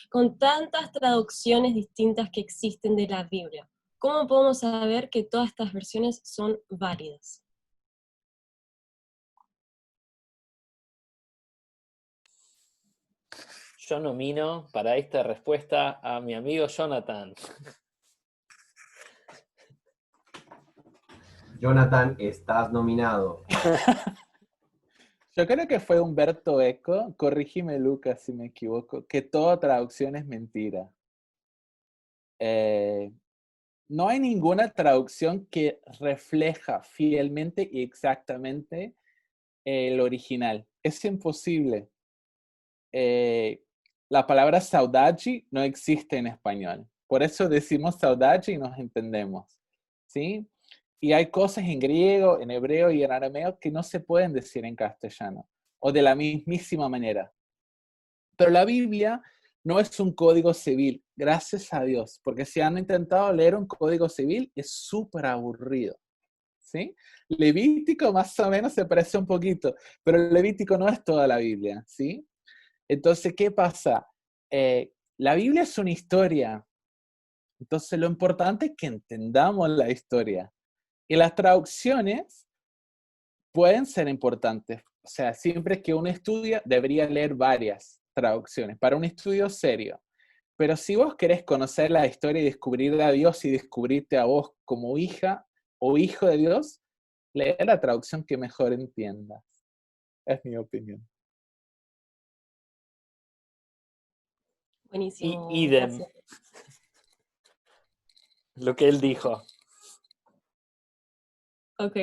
con tantas traducciones distintas que existen de la Biblia, ¿cómo podemos saber que todas estas versiones son válidas? Yo nomino para esta respuesta a mi amigo Jonathan. Jonathan, estás nominado. Yo creo que fue Humberto Eco, corrígeme Lucas si me equivoco, que toda traducción es mentira. No hay ninguna traducción que refleja fielmente y exactamente el original. Es imposible. La palabra saudade no existe en español. Por eso decimos saudade y nos entendemos, ¿sí? Y hay cosas en griego, en hebreo y en arameo que no se pueden decir en castellano, o de la mismísima manera. Pero la Biblia no es un código civil, gracias a Dios, porque si han intentado leer un código civil, es súper aburrido, ¿sí? Levítico más o menos se parece un poquito, pero el Levítico no es toda la Biblia, ¿sí? Entonces, ¿qué pasa? La Biblia es una historia, entonces lo importante es que entendamos la historia. Y las traducciones pueden ser importantes. O sea, siempre que uno estudia, debería leer varias traducciones para un estudio serio. Pero si vos querés conocer la historia y descubrir a Dios y descubrirte a vos como hija o hijo de Dios, lee la traducción que mejor entiendas. Es mi opinión. Buenísimo, Idem, gracias. lo que él dijo. Ok,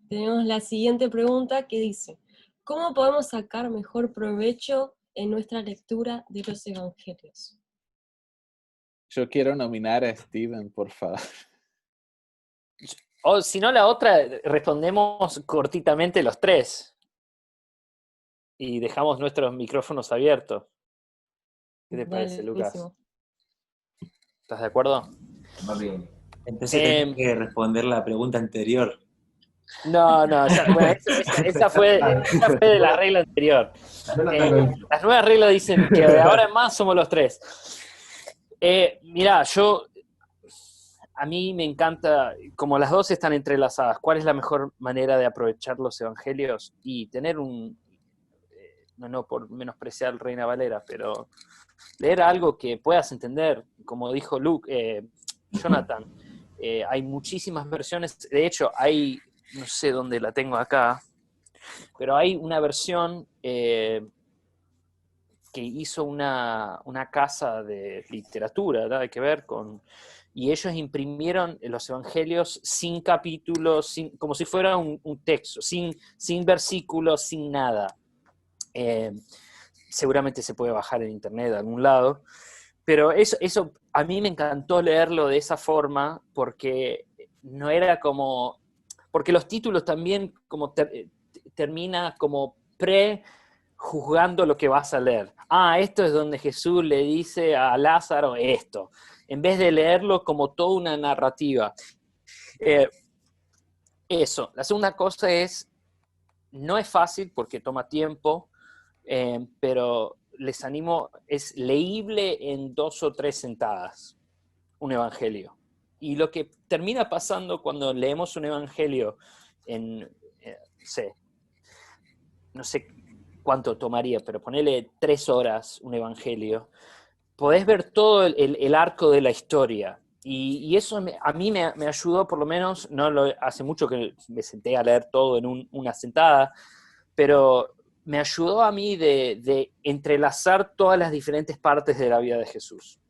tenemos la siguiente pregunta que dice, ¿cómo podemos sacar mejor provecho en nuestra lectura de los evangelios? Yo quiero nominar a Steven, por favor. O si no, la otra, respondemos cortitamente los tres. Y dejamos nuestros micrófonos abiertos. ¿Qué te parece, Dale, Lucas? buenísimo. ¿Estás de acuerdo? Va bien. Entonces tengo que responder la pregunta anterior. No, bueno, esa fue de la regla anterior. Jonathan lo hizo. Las nuevas reglas dicen que de ahora en más somos los tres. Mirá, a mí me encanta, como las dos están entrelazadas, ¿cuál es la mejor manera de aprovechar los evangelios? Y tener no por menospreciar al Reina Valera, pero leer algo que puedas entender, como dijo Jonathan, hay muchísimas versiones, de hecho no sé dónde la tengo acá, pero hay una versión que hizo una casa de literatura, nada que ver con... Y ellos imprimieron los evangelios sin capítulos, como si fuera un texto, sin versículos, sin nada. Seguramente se puede bajar en internet de algún lado, pero eso a mí me encantó leerlo de esa forma porque no era como... Porque los títulos también como termina como prejuzgando lo que vas a leer. Esto es donde Jesús le dice a Lázaro esto, en vez de leerlo como toda una narrativa. Eso. La segunda cosa es, no es fácil porque toma tiempo, pero les animo, es leíble en 2 o 3 sentadas, un evangelio. Y lo que termina pasando cuando leemos un evangelio en, no sé cuánto tomaría, pero ponele 3 horas un evangelio, podés ver todo el arco de la historia. Y eso a mí me ayudó, por lo menos, hace mucho que me senté a leer todo en una sentada, pero me ayudó a mí de entrelazar todas las diferentes partes de la vida de Jesús.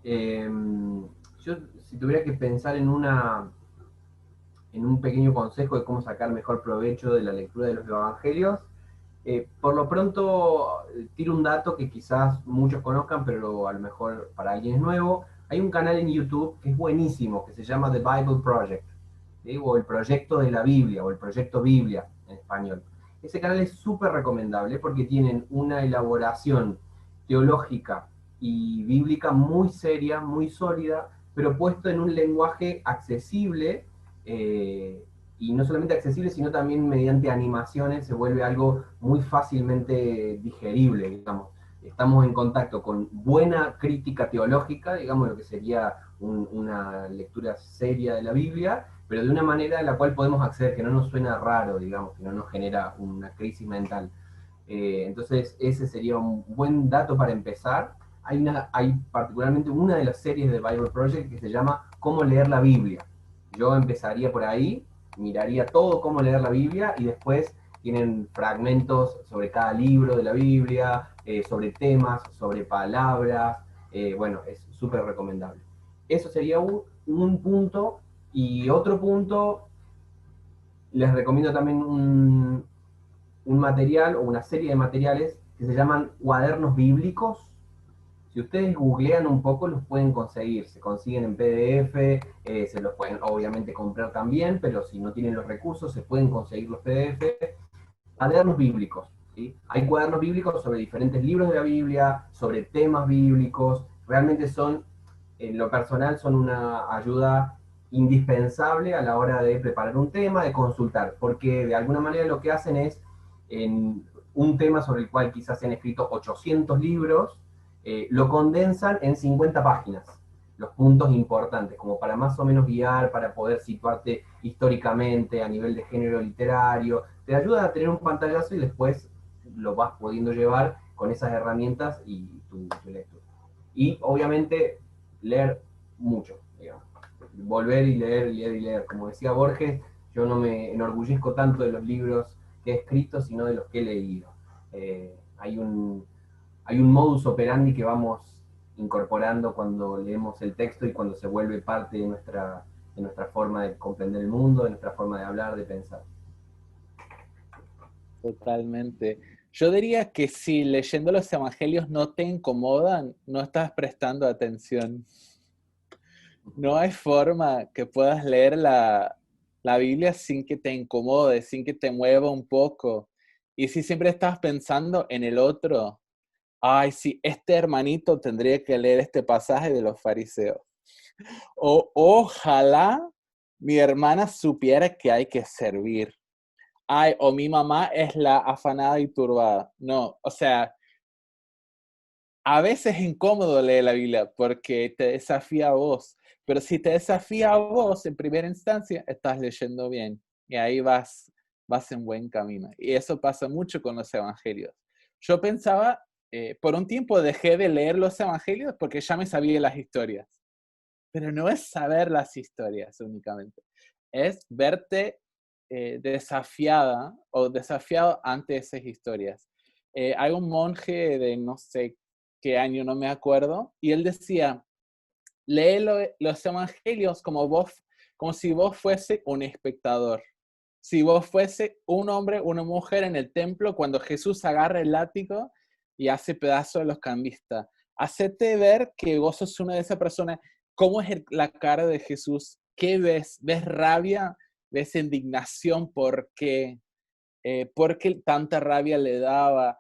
Yo, si tuviera que pensar en un pequeño consejo de cómo sacar mejor provecho de la lectura de los evangelios, por lo pronto tiro un dato que quizás muchos conozcan, pero a lo mejor para alguien es nuevo. Hay un canal en YouTube que es buenísimo, que se llama The Bible Project, ¿sí? O el Proyecto de la Biblia, o el Proyecto Biblia en español. Ese canal es súper recomendable porque tienen una elaboración teológica y bíblica muy seria, muy sólida, pero puesto en un lenguaje accesible, y no solamente accesible, sino también mediante animaciones se vuelve algo muy fácilmente digerible, digamos. Estamos en contacto con buena crítica teológica, digamos, lo que sería una lectura seria de la Biblia, pero de una manera en la cual podemos acceder, que no nos suena raro, digamos, que no nos genera una crisis mental. Entonces, ese sería un buen dato para empezar. Hay particularmente una de las series de Bible Project que se llama Cómo leer la Biblia. Yo empezaría por ahí, miraría todo cómo leer la Biblia y después tienen fragmentos sobre cada libro de la Biblia, sobre temas, sobre palabras. Bueno, es súper recomendable. Eso sería un punto Y otro punto, les recomiendo también un material o una serie de materiales que se llaman cuadernos bíblicos. Si ustedes googlean un poco, los pueden conseguir. Se consiguen en PDF, se los pueden obviamente comprar también, pero si no tienen los recursos, se pueden conseguir los PDF. Cuadernos bíblicos. ¿Sí? Hay cuadernos bíblicos sobre diferentes libros de la Biblia, sobre temas bíblicos. Realmente son, en lo personal, son una ayuda indispensable a la hora de preparar un tema, de consultar, porque de alguna manera lo que hacen es, en un tema sobre el cual quizás se han escrito 800 libros, lo condensan en 50 páginas, los puntos importantes, como para más o menos guiar, para poder situarte históricamente a nivel de género literario, te ayuda a tener un pantallazo y después lo vas pudiendo llevar con esas herramientas y tu lectura. Y obviamente leer mucho, digamos. Volver y leer, leer y leer. Como decía Borges, yo no me enorgullezco tanto de los libros que he escrito, sino de los que he leído. Hay un modus operandi que vamos incorporando cuando leemos el texto y cuando se vuelve parte de nuestra forma de comprender el mundo, de nuestra forma de hablar, de pensar. Totalmente. Yo diría que si leyendo los evangelios no te incomodan, no estás prestando atención. No hay forma que puedas leer la Biblia sin que te incomode, sin que te mueva un poco. Y si siempre estás pensando en el otro, ay, sí, este hermanito tendría que leer este pasaje de los fariseos. O ojalá mi hermana supiera que hay que servir. Ay, o mi mamá es la afanada y turbada. No, o sea, a veces es incómodo leer la Biblia porque te desafía a vos, pero si te desafía a vos en primera instancia, estás leyendo bien y ahí vas en buen camino. Y eso pasa mucho con los evangelios. Yo pensaba, por un tiempo dejé de leer los evangelios porque ya me sabía las historias, pero no es saber las historias únicamente, es verte desafiada o desafiado ante esas historias. Hay un monje de no sé qué año, no me acuerdo, y él decía, lee los evangelios como si vos fuese un espectador. Si vos fuese un hombre, una mujer en el templo cuando Jesús agarra el látigo y hace pedazo de los cambistas. Hacete ver que vos sos una de esas personas. ¿Cómo es la cara de Jesús? ¿Qué ves? ¿Ves rabia? ¿Ves indignación? ¿Por qué? ¿Por qué tanta rabia le daba?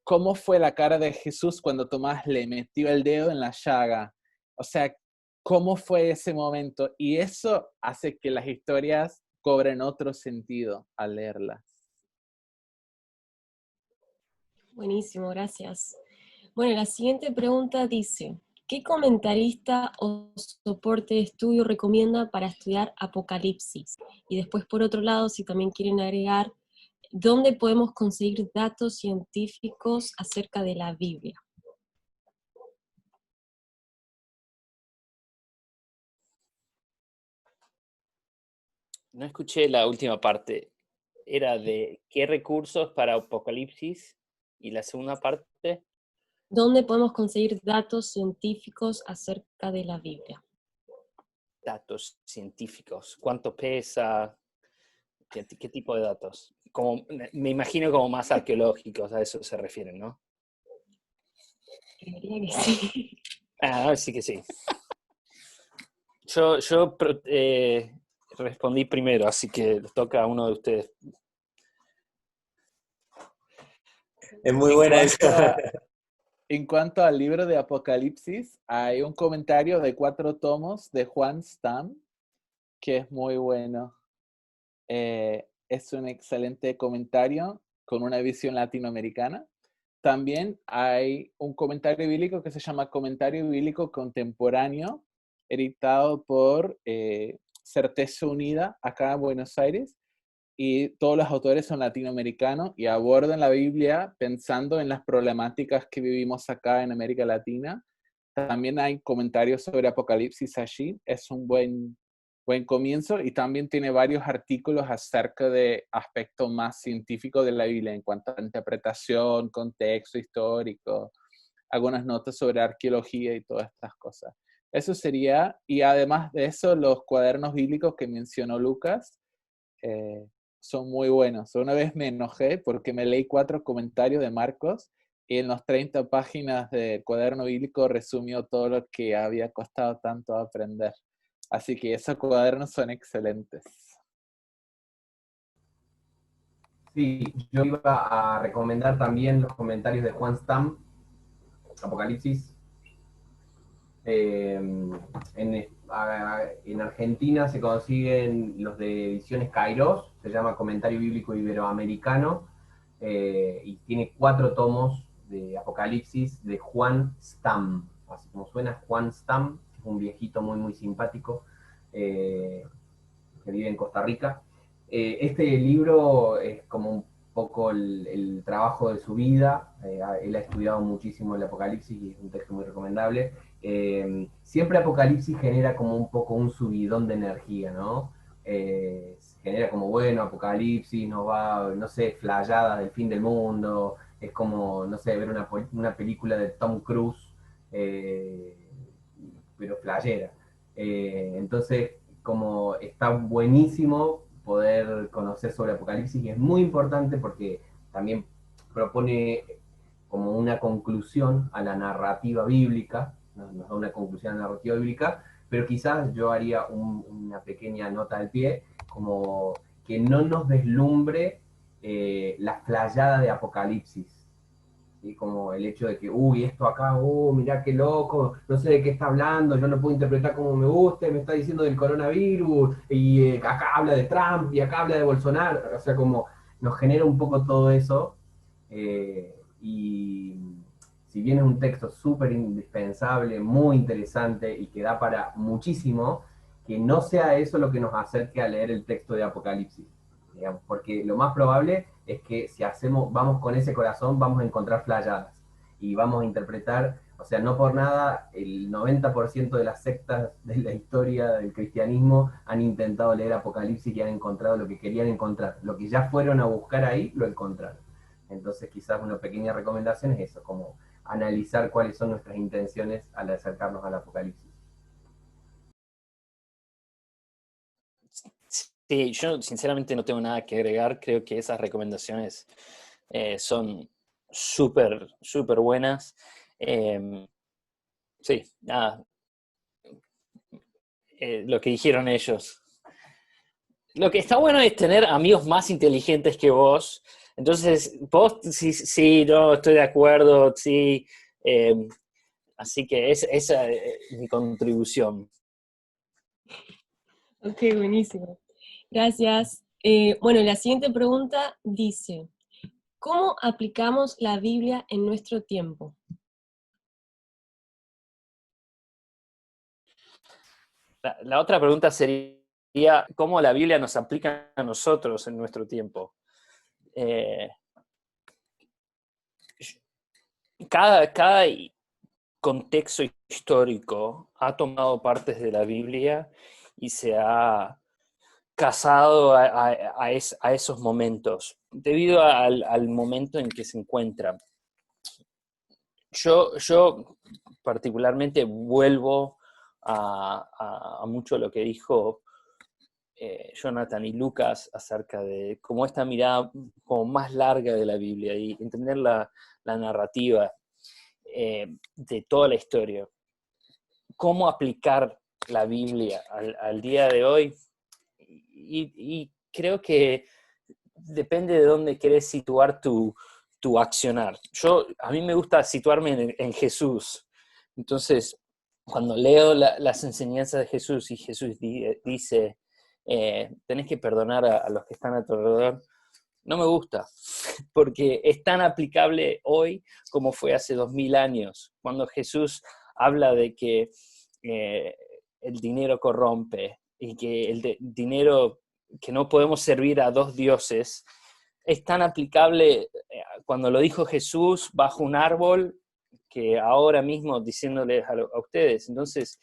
¿Cómo fue la cara de Jesús cuando Tomás le metió el dedo en la llaga? O sea, ¿cómo fue ese momento? Y eso hace que las historias cobren otro sentido al leerlas. Buenísimo, gracias. Bueno, la siguiente pregunta dice, ¿qué comentarista o soporte de estudio recomienda para estudiar Apocalipsis? Y después, por otro lado, si también quieren agregar, ¿dónde podemos conseguir datos científicos acerca de la Biblia? No escuché la última parte. Era de qué recursos para Apocalipsis y la segunda parte. ¿Dónde podemos conseguir datos científicos acerca de la Biblia? Datos científicos. ¿Cuánto pesa? ¿Qué tipo de datos? Como, me imagino como más arqueológicos, a eso se refieren, ¿no? Diría que sí. Ah, sí que sí. Yo respondí primero, así que les toca a uno de ustedes. Es muy buena esa. En cuanto al libro de Apocalipsis, hay un comentario de 4 tomos de Juan Stam, que es muy bueno. Es un excelente comentario con una visión latinoamericana. También hay un comentario bíblico que se llama Comentario Bíblico Contemporáneo, editado por Certeza Unida, acá en Buenos Aires, y todos los autores son latinoamericanos y abordan la Biblia pensando en las problemáticas que vivimos acá en América Latina. También hay comentarios sobre Apocalipsis allí, es un buen comienzo, y también tiene varios artículos acerca de aspectos más científicos de la Biblia en cuanto a interpretación, contexto histórico, algunas notas sobre arqueología y todas estas cosas. Eso sería, y además de eso, los cuadernos bíblicos que mencionó Lucas son muy buenos. Una vez me enojé porque me leí 4 comentarios de Marcos y en las 30 páginas del cuaderno bíblico resumió todo lo que había costado tanto aprender. Así que esos cuadernos son excelentes. Sí, yo iba a recomendar también los comentarios de Juan Stam, Apocalipsis. En Argentina se consiguen los de Ediciones Kairos, se llama Comentario Bíblico Iberoamericano, y tiene 4 tomos de Apocalipsis de Juan Stam, así como suena, Juan Stam, que es un viejito muy muy simpático, que vive en Costa Rica. Este libro es como un poco el trabajo de su vida. Él ha estudiado muchísimo el Apocalipsis y es un texto muy recomendable. Siempre Apocalipsis genera como un poco un subidón de energía, ¿no? Genera como, bueno, Apocalipsis nos va, no sé, flayadas del fin del mundo, es como, no sé, ver una película de Tom Cruise, pero flayera. Entonces, como está buenísimo poder conocer sobre Apocalipsis, y es muy importante porque también propone como una conclusión a la narrativa bíblica, nos da una conclusión a la narrativa bíblica, pero quizás yo haría una pequeña nota al pie, como que no nos deslumbre la flayada de Apocalipsis. ¿Sí? Como el hecho de que, uy, esto acá, mirá qué loco, no sé de qué está hablando, yo lo puedo interpretar como me guste, me está diciendo del coronavirus, y acá habla de Trump, y acá habla de Bolsonaro, o sea, como nos genera un poco todo eso, y si bien es un texto súper indispensable, muy interesante, y que da para muchísimo, que no sea eso lo que nos acerque a leer el texto de Apocalipsis, digamos, porque lo más probable es que si vamos con ese corazón, vamos a encontrar flayadas y vamos a interpretar, o sea, no por nada, el 90% de las sectas de la historia del cristianismo han intentado leer Apocalipsis y han encontrado lo que querían encontrar. Lo que ya fueron a buscar ahí, lo encontraron. Entonces, quizás una pequeña recomendación es eso, como analizar cuáles son nuestras intenciones al acercarnos al Apocalipsis. Sí, yo sinceramente no tengo nada que agregar. Creo que esas recomendaciones son súper, súper buenas. Sí, nada. Lo que dijeron ellos. Lo que está bueno es tener amigos más inteligentes que vos. Entonces, vos sí, sí, no, estoy de acuerdo, sí. Así que esa es mi contribución. Ok, buenísimo. Gracias. Bueno, la siguiente pregunta dice, ¿cómo aplicamos la Biblia en nuestro tiempo? La otra pregunta sería, ¿cómo la Biblia nos aplica a nosotros en nuestro tiempo? Cada contexto histórico ha tomado partes de la Biblia y se ha casado a esos momentos, debido al momento en que se encuentran. Yo particularmente vuelvo a mucho lo que dijo Jonathan y Lucas acerca de cómo esta mirada como más larga de la Biblia y entender la narrativa de toda la historia. ¿Cómo aplicar la Biblia al día de hoy? Y creo que depende de dónde querés situar tu accionar. A mí me gusta situarme en Jesús. Entonces, cuando leo las enseñanzas de Jesús y Jesús dice, tenés que perdonar a los que están a tu alrededor, no me gusta, porque es tan aplicable hoy como fue hace 2000 años, cuando Jesús habla de que el dinero corrompe y que el dinero, que no podemos servir a dos dioses, es tan aplicable cuando lo dijo Jesús bajo un árbol que ahora mismo diciéndoles a ustedes. Entonces,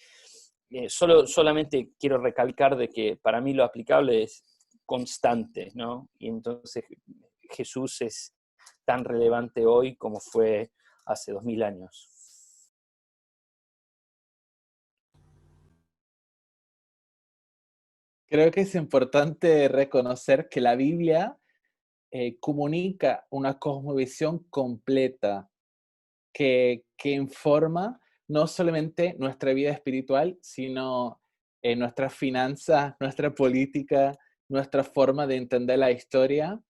solamente quiero recalcar de que para mí lo aplicable es constante, ¿no? Y entonces Jesús es tan relevante hoy como fue hace 2000 años. Creo que es importante reconocer que la Biblia comunica una cosmovisión completa que informa no solamente nuestra vida espiritual, sino nuestras finanzas, nuestra política, nuestra forma de entender la historia.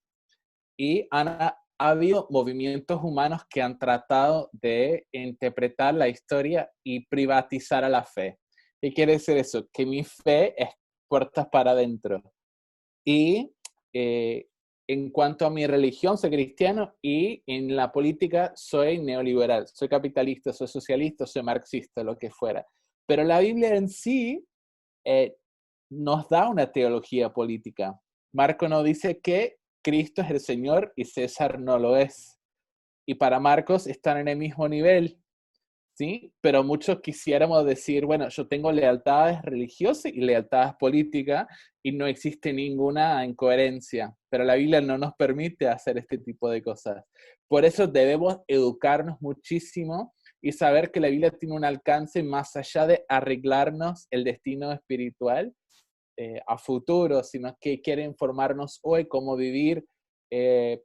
Y ha habido movimientos humanos que han tratado de interpretar la historia y privatizar a la fe. ¿Qué quiere decir eso? Que mi fe es puertas para adentro. Y en cuanto a mi religión, soy cristiano, y en la política soy neoliberal, soy capitalista, soy socialista, soy marxista, lo que fuera. Pero la Biblia en sí nos da una teología política. Marco nos dice que Cristo es el Señor y César no lo es. Y para Marcos están en el mismo nivel, ¿sí? Pero muchos quisiéramos decir, bueno, yo tengo lealtades religiosas y lealtades políticas y no existe ninguna incoherencia, pero la Biblia no nos permite hacer este tipo de cosas. Por eso debemos educarnos muchísimo y saber que la Biblia tiene un alcance más allá de arreglarnos el destino espiritual a futuro, sino que quiere informarnos hoy cómo vivir,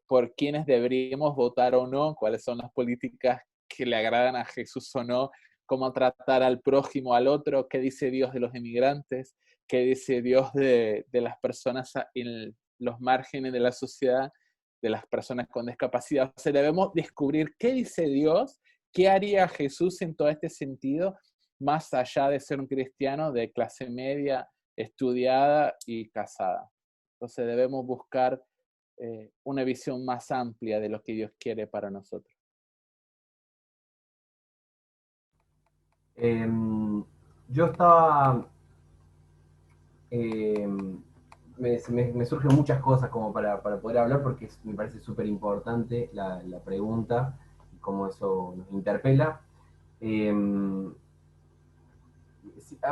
por quiénes deberíamos votar o no, cuáles son las políticas que le agradan a Jesús o no, cómo tratar al prójimo, al otro, qué dice Dios de los inmigrantes, qué dice Dios de las personas en los márgenes de la sociedad, de las personas con discapacidad. O sea, debemos descubrir qué dice Dios, qué haría Jesús en todo este sentido, más allá de ser un cristiano de clase media, estudiada y casada. Entonces debemos buscar una visión más amplia de lo que Dios quiere para nosotros. Yo estaba... me surgen muchas cosas como para poder hablar porque me parece súper importante la pregunta y cómo eso nos interpela.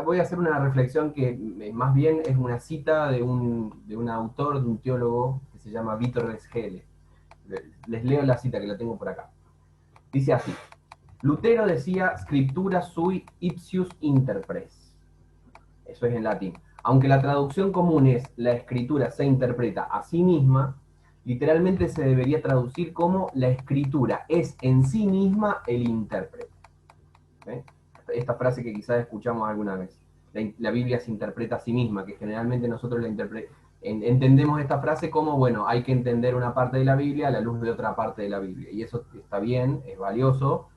Voy a hacer una reflexión que más bien es una cita de un autor, de un teólogo que se llama Vítor Vesgele. Les leo la cita que la tengo por acá. Dice así: Lutero decía scriptura sui ipsius interpres. Eso es en latín. Aunque la traducción común es la escritura se interpreta a sí misma, literalmente se debería traducir como la escritura es en sí misma el intérprete. ¿Eh? Esta frase que quizás escuchamos alguna vez. La Biblia se interpreta a sí misma, que generalmente nosotros entendemos esta frase como, bueno, hay que entender una parte de la Biblia a la luz de otra parte de la Biblia. Y eso está bien, es valioso,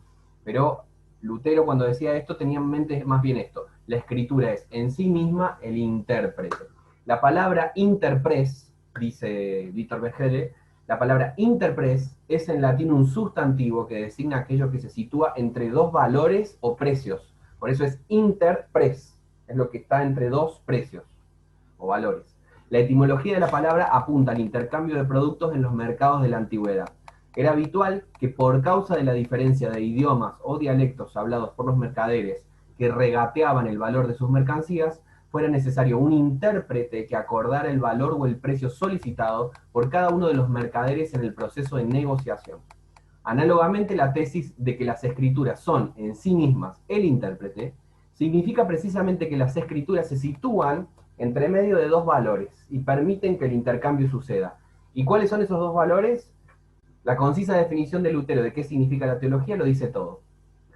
pero Lutero cuando decía esto tenía en mente más bien esto. La escritura es en sí misma el intérprete. La palabra interpres, dice Vítor Vesgele, la palabra interpres es en latín un sustantivo que designa aquello que se sitúa entre dos valores o precios. Por eso es interpres, es lo que está entre dos precios o valores. La etimología de la palabra apunta al intercambio de productos en los mercados de la antigüedad. Era habitual que por causa de la diferencia de idiomas o dialectos hablados por los mercaderes que regateaban el valor de sus mercancías, fuera necesario un intérprete que acordara el valor o el precio solicitado por cada uno de los mercaderes en el proceso de negociación. Análogamente, la tesis de que las escrituras son en sí mismas el intérprete significa precisamente que las escrituras se sitúan entre medio de dos valores y permiten que el intercambio suceda. ¿Y cuáles son esos dos valores? La concisa definición de Lutero de qué significa la teología lo dice todo.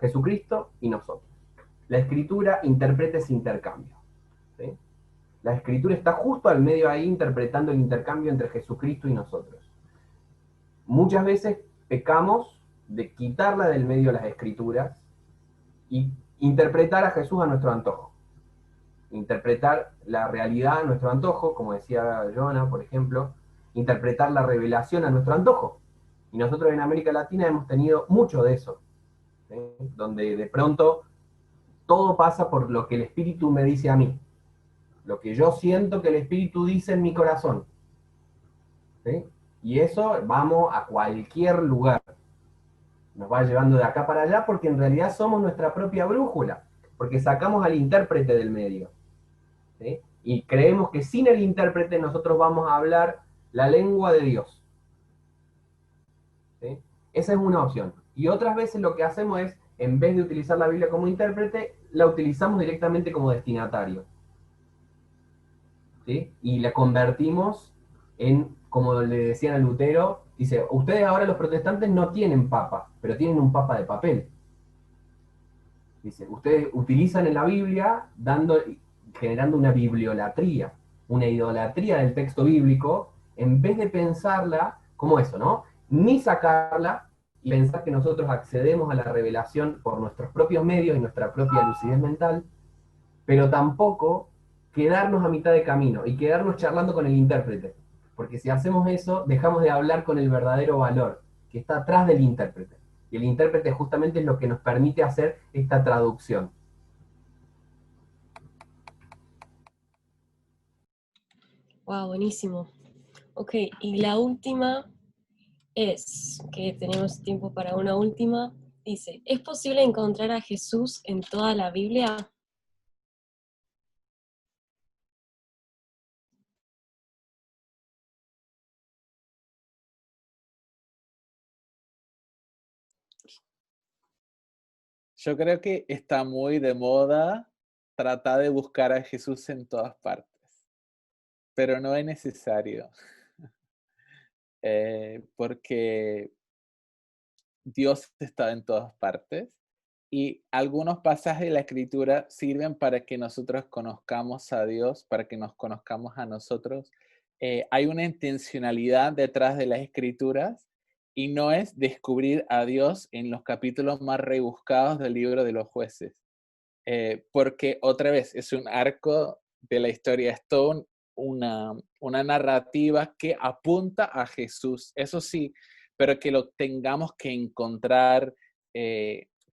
Jesucristo y nosotros. La escritura interpreta ese intercambio. ¿Sí? La escritura está justo al medio ahí interpretando el intercambio entre Jesucristo y nosotros. Muchas veces pecamos de quitarla del medio las escrituras y interpretar a Jesús a nuestro antojo. Interpretar la realidad a nuestro antojo, como decía Jonah, por ejemplo, interpretar la revelación a nuestro antojo. Y nosotros en América Latina hemos tenido mucho de eso, ¿sí? Donde de pronto todo pasa por lo que el Espíritu me dice a mí, lo que yo siento que el Espíritu dice en mi corazón, ¿sí? Y eso vamos a cualquier lugar, nos va llevando de acá para allá porque en realidad somos nuestra propia brújula, porque sacamos al intérprete del medio, ¿sí? Y creemos que sin el intérprete nosotros vamos a hablar la lengua de Dios, ¿sí? Esa es una opción. Y otras veces lo que hacemos es, en vez de utilizar la Biblia como intérprete, la utilizamos directamente como destinatario. ¿sí? Y la convertimos en, como le decían a Lutero, dice, ustedes ahora los protestantes no tienen papa, pero tienen un papa de papel. Dice, ustedes utilizan en la Biblia generando una bibliolatría, una idolatría del texto bíblico, en vez de pensarla como eso, ¿no? Ni sacarla y pensar que nosotros accedemos a la revelación por nuestros propios medios y nuestra propia lucidez mental, pero tampoco quedarnos a mitad de camino y quedarnos charlando con el intérprete. Porque si hacemos eso, dejamos de hablar con el verdadero valor que está atrás del intérprete. Y el intérprete justamente es lo que nos permite hacer esta traducción. Wow, buenísimo. Ok, y la última es, que tenemos tiempo para una última, dice, ¿es posible encontrar a Jesús en toda la Biblia? Yo creo que está muy de moda tratar de buscar a Jesús en todas partes, pero no es necesario, porque Dios está en todas partes y algunos pasajes de la Escritura sirven para que nosotros conozcamos a Dios, para que nos conozcamos a nosotros. Hay una intencionalidad detrás de las Escrituras y no es descubrir a Dios en los capítulos más rebuscados del libro de los jueces. Porque otra vez es un arco de la historia, es toda una narrativa que apunta a Jesús, eso sí, pero que lo tengamos que encontrar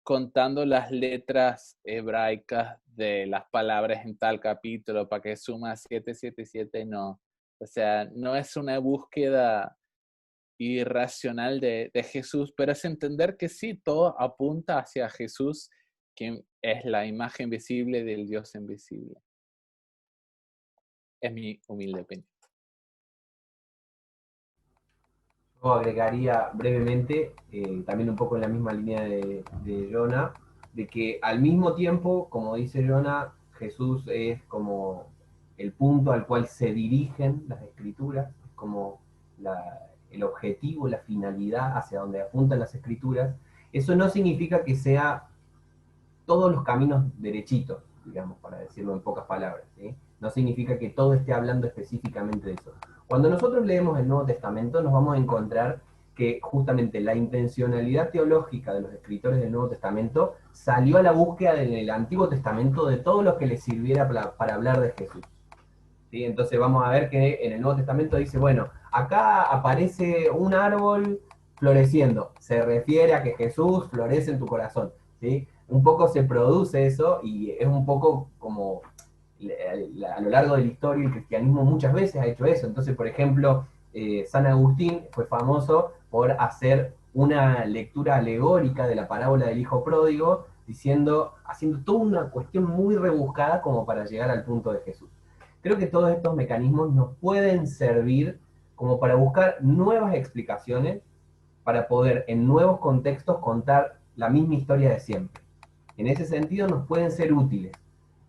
contando las letras hebraicas de las palabras en tal capítulo para que suma 777, no. O sea, no es una búsqueda irracional de Jesús, pero es entender que sí, todo apunta hacia Jesús, que es la imagen visible del Dios invisible. Es mi humilde opinión. Yo agregaría brevemente, también un poco en la misma línea de Jonah, de que al mismo tiempo, como dice Jonah, Jesús es como el punto al cual se dirigen las escrituras, es como el objetivo, la finalidad hacia donde apuntan las escrituras. Eso no significa que sea todos los caminos derechitos, digamos, para decirlo en pocas palabras, ¿sí? No significa que todo esté hablando específicamente de eso. Cuando nosotros leemos el Nuevo Testamento, nos vamos a encontrar que justamente la intencionalidad teológica de los escritores del Nuevo Testamento salió a la búsqueda en el Antiguo Testamento de todo lo que les sirviera para hablar de Jesús. ¿Sí? Entonces vamos a ver que en el Nuevo Testamento dice, bueno, acá aparece un árbol floreciendo, se refiere a que Jesús florece en tu corazón, ¿sí? Un poco se produce eso y es un poco como a lo largo de la historia el cristianismo muchas veces ha hecho eso. Entonces, por ejemplo, San Agustín fue famoso por hacer una lectura alegórica de la parábola del hijo pródigo, haciendo toda una cuestión muy rebuscada como para llegar al punto de Jesús. Creo que todos estos mecanismos nos pueden servir como para buscar nuevas explicaciones, para poder en nuevos contextos contar la misma historia de siempre. En ese sentido nos pueden ser útiles,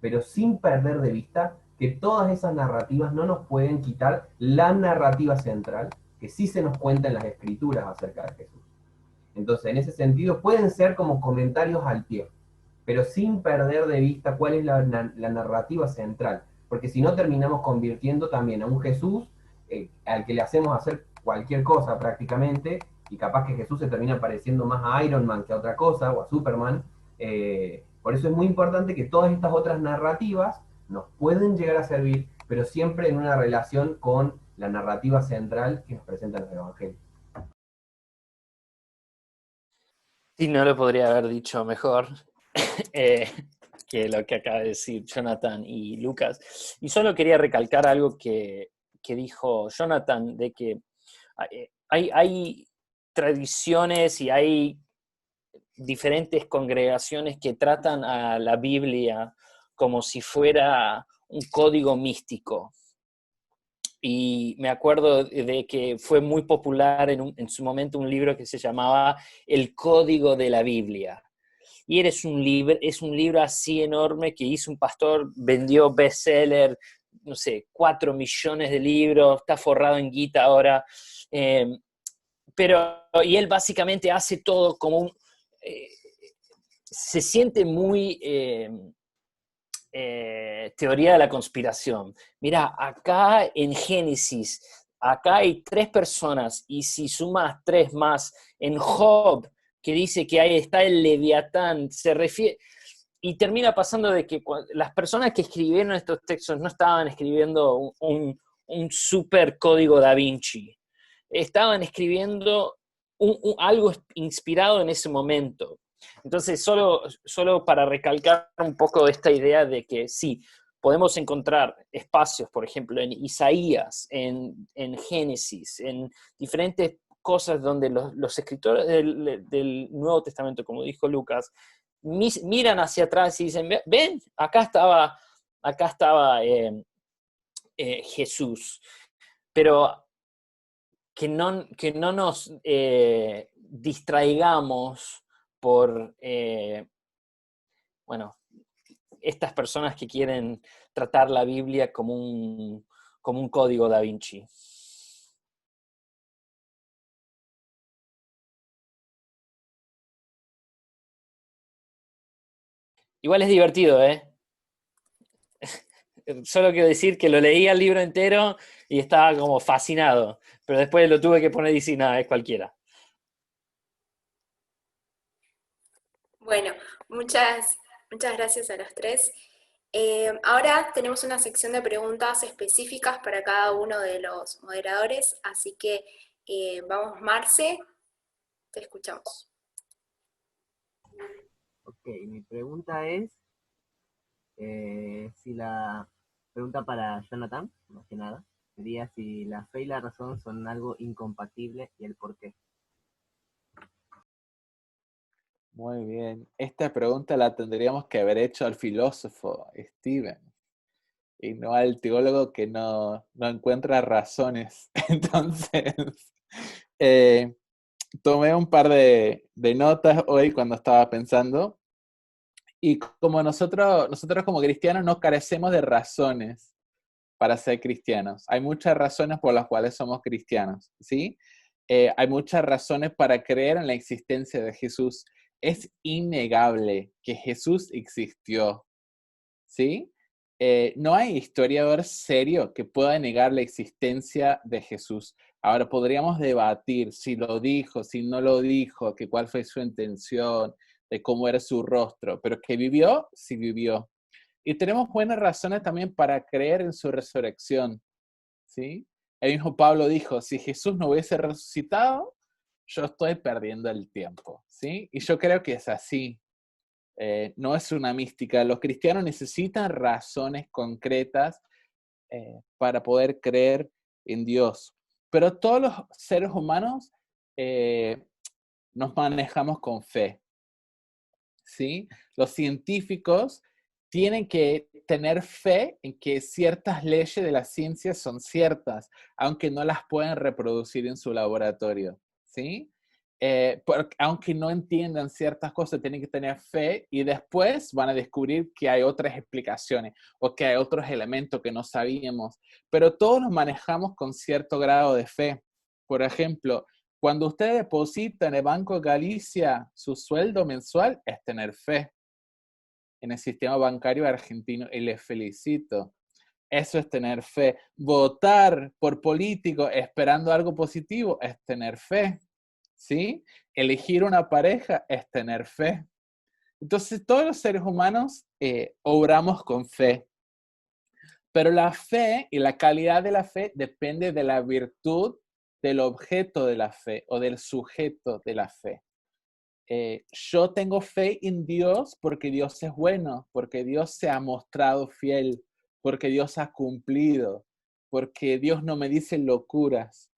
pero sin perder de vista que todas esas narrativas no nos pueden quitar la narrativa central, que sí se nos cuenta en las escrituras acerca de Jesús. Entonces, en ese sentido, pueden ser como comentarios al pie, pero sin perder de vista cuál es la narrativa central, porque si no terminamos convirtiendo también a un Jesús al que le hacemos hacer cualquier cosa prácticamente, y capaz que Jesús se termina pareciendo más a Iron Man que a otra cosa, o a Superman. Por eso es muy importante que todas estas otras narrativas nos pueden llegar a servir, pero siempre en una relación con la narrativa central que nos presentan los evangelios. Sí, no lo podría haber dicho mejor que lo que acaba de decir Jonathan y Lucas. Y solo quería recalcar algo que dijo Jonathan, de que hay tradiciones y hay diferentes congregaciones que tratan a la Biblia como si fuera un código místico. Y me acuerdo de que fue muy popular en su momento un libro que se llamaba El Código de la Biblia. Y es un libro así enorme que hizo un pastor, vendió bestseller, no sé, 4 millones de libros, está forrado en guita ahora, y él básicamente hace todo como se siente muy teoría de la conspiración. Mira, acá en Génesis, acá hay 3 personas, y si sumas 3 más en Job, que dice que ahí está el Leviatán, se refiere... Y termina pasando de que las personas que escribieron estos textos no estaban escribiendo un super código da Vinci, estaban escribiendo algo inspirado en ese momento. Entonces, solo para recalcar un poco esta idea de que sí, podemos encontrar espacios, por ejemplo, en Isaías, en Génesis, en diferentes cosas donde los escritores del Nuevo Testamento, como dijo Lucas, miran hacia atrás y dicen, ven, acá estaba Jesús. Pero que no nos distraigamos por, bueno, estas personas que quieren tratar la Biblia como un código da Vinci. Igual es divertido, ¿eh? Solo quiero decir que lo leí el libro entero y estaba como fascinado, pero después lo tuve que poner y decir, nada, es cualquiera. Bueno, muchas gracias a los tres. Ahora tenemos una sección de preguntas específicas para cada uno de los moderadores, así que vamos, Marce, te escuchamos. Ok, mi pregunta es, si la pregunta para Jonathan, más que nada, sería si la fe y la razón son algo incompatible y el por qué. Muy bien. Esta pregunta la tendríamos que haber hecho al filósofo Steven y no al teólogo que no encuentra razones. Entonces, tomé un par de notas hoy cuando estaba pensando, y como nosotros como cristianos no carecemos de razones para ser cristianos. Hay muchas razones por las cuales somos cristianos, ¿sí? Hay muchas razones para creer en la existencia de Jesús. Es innegable que Jesús existió, ¿sí? No hay historiador serio que pueda negar la existencia de Jesús. Ahora, podríamos debatir si lo dijo, si no lo dijo, que cuál fue su intención, de cómo era su rostro, pero que vivió, sí vivió. Y tenemos buenas razones también para creer en su resurrección, ¿sí? El mismo Pablo dijo, si Jesús no hubiese resucitado, yo estoy perdiendo el tiempo, ¿sí? Y yo creo que es así. No es una mística. Los cristianos necesitan razones concretas para poder creer en Dios. Pero todos los seres humanos nos manejamos con fe, ¿sí? Los científicos tienen que tener fe en que ciertas leyes de la ciencia son ciertas, aunque no las puedan reproducir en su laboratorio, ¿sí? Aunque no entiendan ciertas cosas, tienen que tener fe y después van a descubrir que hay otras explicaciones o que hay otros elementos que no sabíamos, pero todos los manejamos con cierto grado de fe. Por ejemplo, cuando usted deposita en el Banco Galicia su sueldo mensual, es tener fe en el sistema bancario argentino y les felicito. Eso es tener fe. Votar por político esperando algo positivo es tener fe, ¿sí? Elegir una pareja es tener fe. Entonces, todos los seres humanos obramos con fe. Pero la fe y la calidad de la fe depende de la virtud del objeto de la fe o del sujeto de la fe. Yo tengo fe en Dios porque Dios es bueno, porque Dios se ha mostrado fiel, porque Dios ha cumplido, porque Dios no me dice locuras,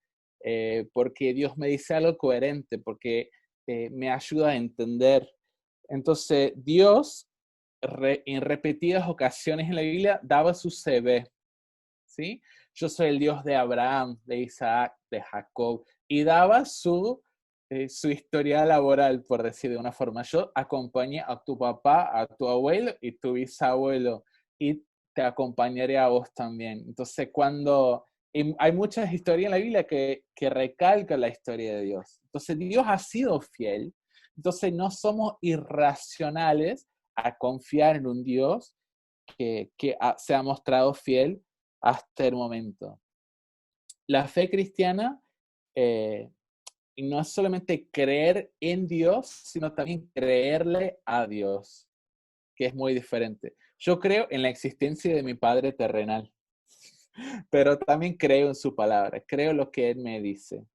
porque Dios me dice algo coherente, porque me ayuda a entender. Entonces, Dios en repetidas ocasiones en la Biblia daba su CV, ¿sí? Yo soy el Dios de Abraham, de Isaac, de Jacob, y daba su historia laboral, por decir de una forma. Yo acompañé a tu papá, a tu abuelo y tu bisabuelo, y te acompañaré a vos también. Entonces, y hay muchas historias en la Biblia que recalcan la historia de Dios. Entonces, Dios ha sido fiel. Entonces, no somos irracionales a confiar en un Dios que se ha mostrado fiel hasta el momento. La fe cristiana no es solamente creer en Dios, sino también creerle a Dios, que es muy diferente. Yo creo en la existencia de mi Padre terrenal, pero también creo en su palabra, creo lo que Él me dice.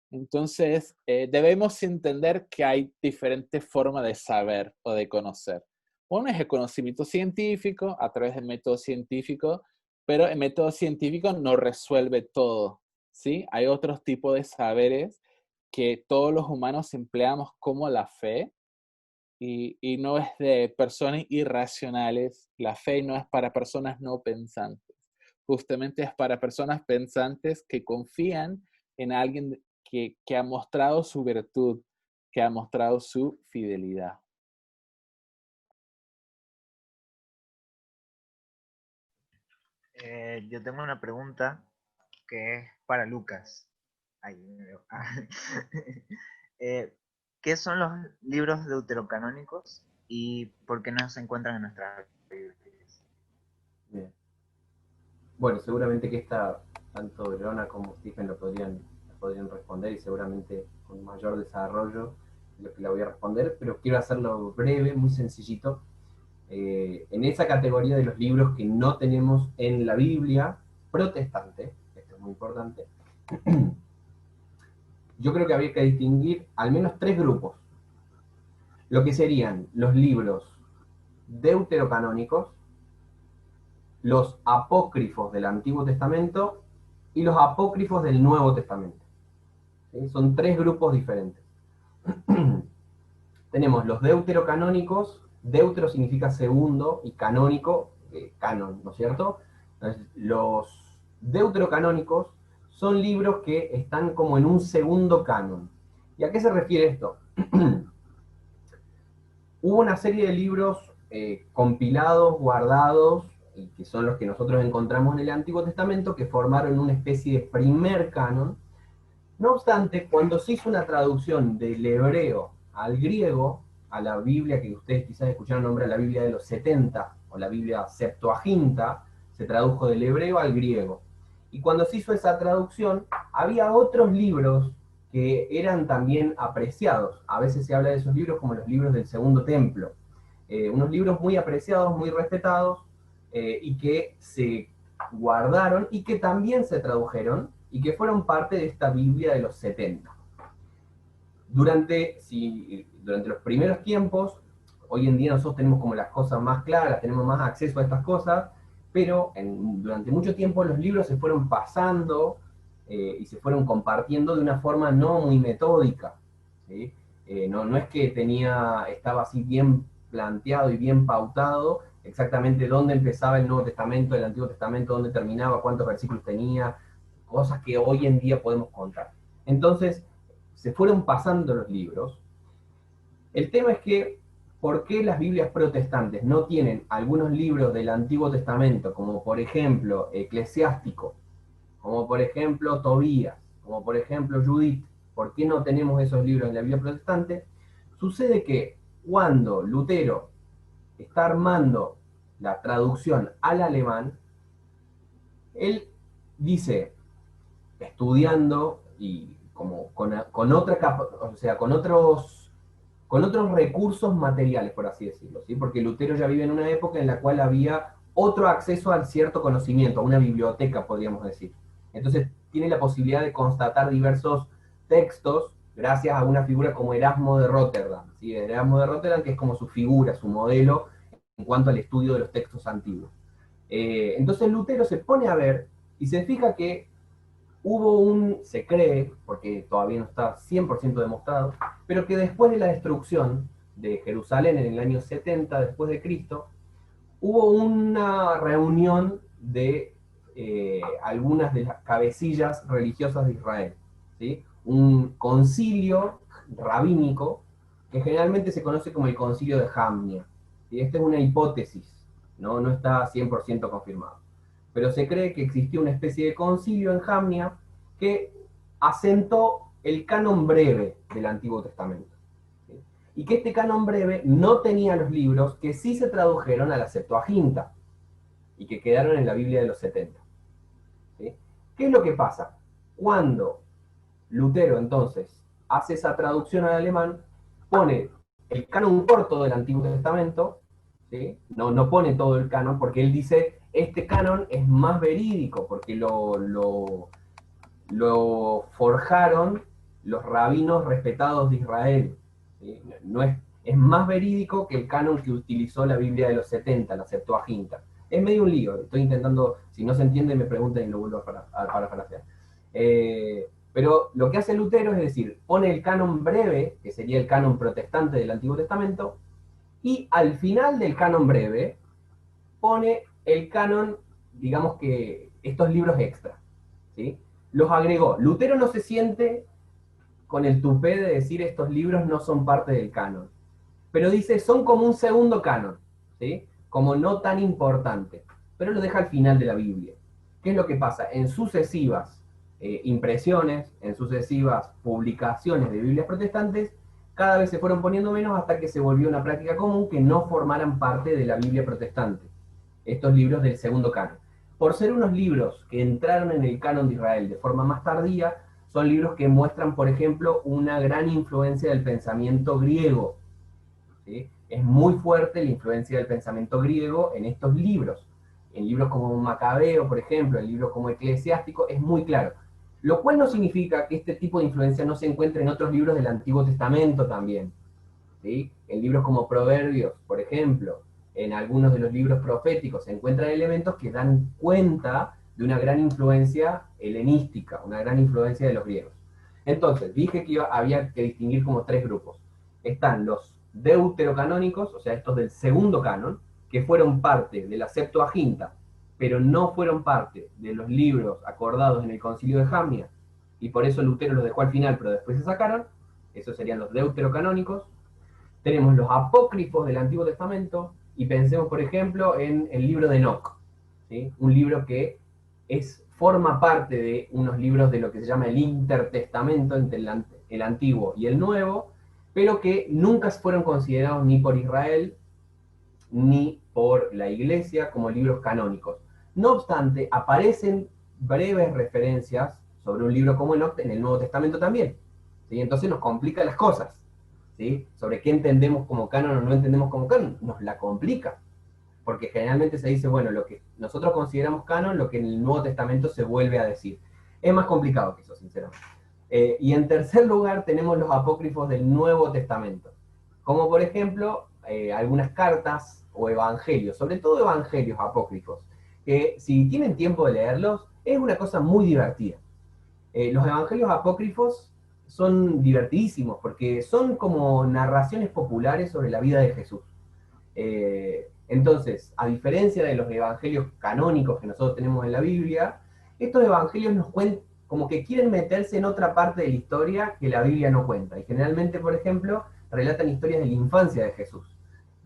Entonces, debemos entender que hay diferentes formas de saber o de conocer. Uno es el conocimiento científico, a través del método científico, pero el método científico no resuelve todo, ¿sí? Hay otros tipos de saberes que todos los humanos empleamos como la fe, y no es de personas irracionales. La fe no es para personas no pensantes. Justamente es para personas pensantes que confían en alguien que ha mostrado su virtud, que ha mostrado su fidelidad. Yo tengo una pregunta que es para Lucas. Ahí me veo. ¿Qué son los libros deuterocanónicos y por qué no se encuentran en nuestras Biblias? Bien. Bueno, seguramente que tanto Verona como Stephen lo podrían responder, y seguramente con mayor desarrollo de lo que la voy a responder, pero quiero hacerlo breve, muy sencillito. En esa categoría de los libros que no tenemos en la Biblia protestante, esto es muy importante, yo creo que habría que distinguir al menos 3 grupos. Lo que serían los libros deuterocanónicos, los apócrifos del Antiguo Testamento y los apócrifos del Nuevo Testamento. ¿Sí? Son 3 grupos diferentes. Tenemos los deuterocanónicos. Deutero significa segundo y canónico, canon, ¿no es cierto? Entonces, los deuterocanónicos son libros que están como en un segundo canon. ¿Y a qué se refiere esto? Hubo una serie de libros compilados, guardados, que son los que nosotros encontramos en el Antiguo Testamento, que formaron una especie de primer canon. No obstante, cuando se hizo una traducción del hebreo al griego, a la Biblia que ustedes quizás escucharon nombrar, la Biblia de los 70, o la Biblia Septuaginta, se tradujo del hebreo al griego. Y cuando se hizo esa traducción, había otros libros que eran también apreciados. A veces se habla de esos libros como los libros del Segundo Templo. Unos libros muy apreciados, muy respetados, y que se guardaron y que también se tradujeron y que fueron parte de esta Biblia de los 70. Durante los primeros tiempos, hoy en día nosotros tenemos como las cosas más claras, tenemos más acceso a estas cosas, pero durante mucho tiempo los libros se fueron pasando y se fueron compartiendo de una forma no muy metódica, ¿sí? No es que estaba así bien planteado y bien pautado exactamente dónde empezaba el Nuevo Testamento, el Antiguo Testamento, dónde terminaba, cuántos versículos tenía, cosas que hoy en día podemos contar. Entonces, se fueron pasando los libros. El tema es que, ¿por qué las Biblias protestantes no tienen algunos libros del Antiguo Testamento, como por ejemplo Eclesiástico, como por ejemplo Tobías, como por ejemplo Judith? ¿Por qué no tenemos esos libros en la Biblia protestante? Sucede que cuando Lutero está armando la traducción al alemán, él dice, estudiando y como con otros recursos materiales, por así decirlo, ¿sí? Porque Lutero ya vive en una época en la cual había otro acceso a cierto conocimiento, a una biblioteca, podríamos decir. Entonces tiene la posibilidad de constatar diversos textos gracias a una figura como Erasmo de Rotterdam, ¿sí? Erasmo de Rotterdam, que es como su figura, su modelo en cuanto al estudio de los textos antiguos. Entonces Lutero se pone a ver y se fija que se cree, porque todavía no está 100% demostrado, pero que después de la destrucción de Jerusalén en el año 70 después de Cristo, hubo una reunión de algunas de las cabecillas religiosas de Israel, ¿sí? Un concilio rabínico que generalmente se conoce como el concilio de Jamnia, ¿sí? Esta es una hipótesis, no está 100% confirmado. Pero se cree que existió una especie de concilio en Jamnia que asentó el canon breve del Antiguo Testamento. ¿Sí? Y que este canon breve no tenía los libros que sí se tradujeron a la Septuaginta y que quedaron en la Biblia de los 70. ¿Sí? ¿Qué es lo que pasa? Cuando Lutero entonces hace esa traducción al alemán, pone el canon corto del Antiguo Testamento, ¿sí? No pone todo el canon, porque él dice, este canon es más verídico, porque lo forjaron los rabinos respetados de Israel. ¿Sí? No es más verídico que el canon que utilizó la Biblia de los 70, la Septuaginta. Es medio un lío, estoy intentando, si no se entiende me pregunten y lo vuelvo a parafrasear. Pero lo que hace Lutero es decir, pone el canon breve, que sería el canon protestante del Antiguo Testamento, y al final del canon breve pone el canon, digamos que estos libros extra, ¿sí? Los agregó. Lutero no se siente con el tupé de decir estos libros no son parte del canon, pero dice son como un segundo canon, ¿sí? Como no tan importante, pero lo deja al final de la Biblia. ¿Qué es lo que pasa? En sucesivas impresiones, en sucesivas publicaciones de Biblias protestantes, cada vez se fueron poniendo menos hasta que se volvió una práctica común que no formaran parte de la Biblia protestante, estos libros del segundo canon. Por ser unos libros que entraron en el canon de Israel de forma más tardía, son libros que muestran, por ejemplo, una gran influencia del pensamiento griego. ¿Sí? Es muy fuerte la influencia del pensamiento griego en estos libros. En libros como Macabeo, por ejemplo, en libros como Eclesiástico, es muy claro. Lo cual no significa que este tipo de influencia no se encuentre en otros libros del Antiguo Testamento también. ¿Sí? En libros como Proverbios, por ejemplo, en algunos de los libros proféticos se encuentran elementos que dan cuenta de una gran influencia helenística, una gran influencia de los griegos. Entonces, dije que había que distinguir como tres grupos. Están los deuterocanónicos, o sea, estos del segundo canon, que fueron parte de la Septuaginta, pero no fueron parte de los libros acordados en el Concilio de Jamnia, y por eso Lutero los dejó al final, pero después se sacaron. Esos serían los deuterocanónicos. Tenemos los apócrifos del Antiguo Testamento, y pensemos, por ejemplo, en el libro de Enoc, ¿sí? Un libro que forma parte de unos libros de lo que se llama el intertestamento entre el Antiguo y el Nuevo, pero que nunca fueron considerados ni por Israel ni por la Iglesia como libros canónicos. No obstante, aparecen breves referencias sobre un libro como Enoc en el Nuevo Testamento también, ¿sí? Entonces nos complica las cosas, ¿sí? Sobre qué entendemos como canon o no entendemos como canon, nos la complica. Porque generalmente se dice, bueno, lo que nosotros consideramos canon, lo que en el Nuevo Testamento se vuelve a decir. Es más complicado que eso, sinceramente. Y en tercer lugar tenemos los apócrifos del Nuevo Testamento. Como por ejemplo, algunas cartas o evangelios, sobre todo evangelios apócrifos, que si tienen tiempo de leerlos, es una cosa muy divertida. Los evangelios apócrifos son divertidísimos, porque son como narraciones populares sobre la vida de Jesús. Entonces, a diferencia de los evangelios canónicos que nosotros tenemos en la Biblia, estos evangelios nos cuentan, como que quieren meterse en otra parte de la historia que la Biblia no cuenta. Y generalmente, por ejemplo, relatan historias de la infancia de Jesús.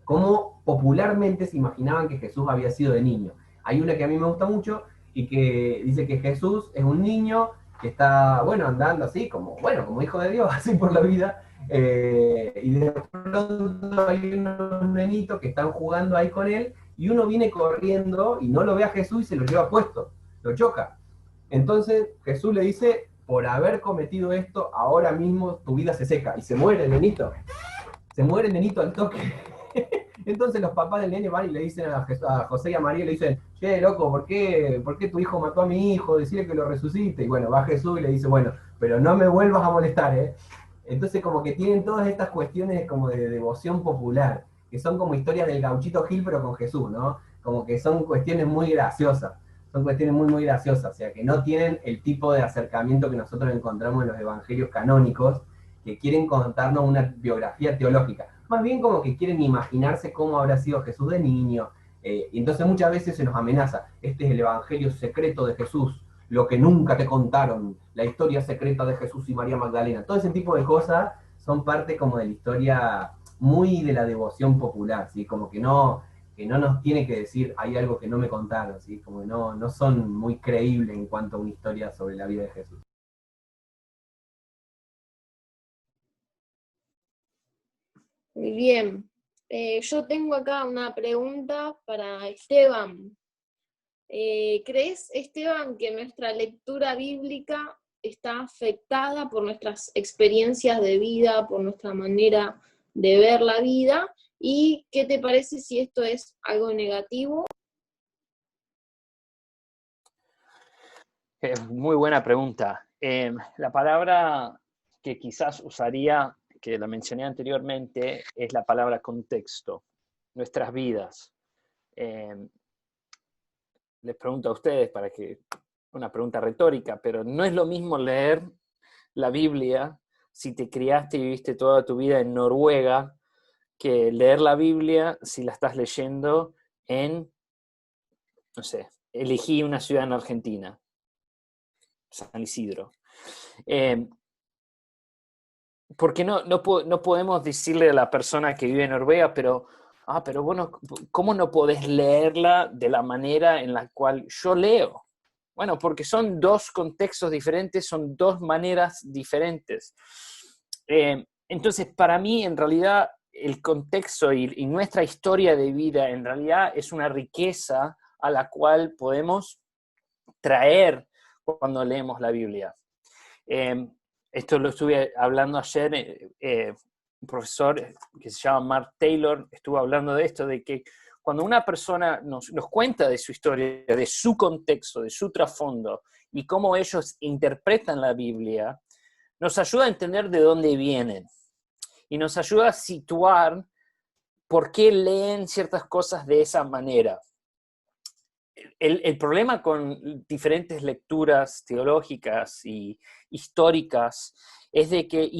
Como popularmente se imaginaban que Jesús había sido de niño. Hay una que a mí me gusta mucho y que dice que Jesús es un niño que está, bueno, andando así, como hijo de Dios, así por la vida, y de pronto hay unos nenitos que están jugando ahí con él, y uno viene corriendo y no lo ve a Jesús y se lo lleva puesto, lo choca. Entonces Jesús le dice, por haber cometido esto, ahora mismo tu vida se seca, y se muere el nenito. Se muere el nenito al toque. Entonces los papás del nene van y le dicen a José y a María, le dicen, che, loco, ¿por qué tu hijo mató a mi hijo? Decirle que lo resucite. Y bueno, va Jesús y le dice, bueno, pero no me vuelvas a molestar, ¿eh? Entonces como que tienen todas estas cuestiones como de devoción popular, que son como historias del Gauchito Gil, pero con Jesús, ¿no? Como que son cuestiones muy graciosas. Son cuestiones muy, muy graciosas. O sea, que no tienen el tipo de acercamiento que nosotros encontramos en los evangelios canónicos, que quieren contarnos una biografía teológica. Más bien como que quieren imaginarse cómo habrá sido Jesús de niño. Y entonces muchas veces se nos amenaza. Este es el evangelio secreto de Jesús, lo que nunca te contaron, la historia secreta de Jesús y María Magdalena. Todo ese tipo de cosas son parte como de la historia muy de la devoción popular, ¿sí? Como que no que no nos tiene que decir hay algo que no me contaron, ¿sí? Como que no son muy creíbles en cuanto a una historia sobre la vida de Jesús. Muy bien. Yo tengo acá una pregunta para Esteban. ¿Crees, Esteban, que nuestra lectura bíblica está afectada por nuestras experiencias de vida, por nuestra manera de ver la vida? ¿Y qué te parece si esto es algo negativo? Muy buena pregunta. La palabra que quizás usaría, que la mencioné anteriormente, es la palabra contexto. Nuestras vidas. Les pregunto a ustedes, una pregunta retórica, pero no es lo mismo leer la Biblia si te criaste y viviste toda tu vida en Noruega, que leer la Biblia si la estás leyendo en, no sé, elegí una ciudad en Argentina, San Isidro. Porque no podemos decirle a la persona que vive en Noruega, pero bueno, ¿cómo no podés leerla de la manera en la cual yo leo? Bueno, porque son dos contextos diferentes, son dos maneras diferentes. Entonces, para mí, en realidad, el contexto y nuestra historia de vida, en realidad, es una riqueza a la cual podemos traer cuando leemos la Biblia. Esto lo estuve hablando ayer, un profesor que se llama Mark Taylor estuvo hablando de esto, de que cuando una persona nos cuenta de su historia, de su contexto, de su trasfondo, y cómo ellos interpretan la Biblia, nos ayuda a entender de dónde vienen, y nos ayuda a situar por qué leen ciertas cosas de esa manera. El problema con diferentes lecturas teológicas y históricas es de que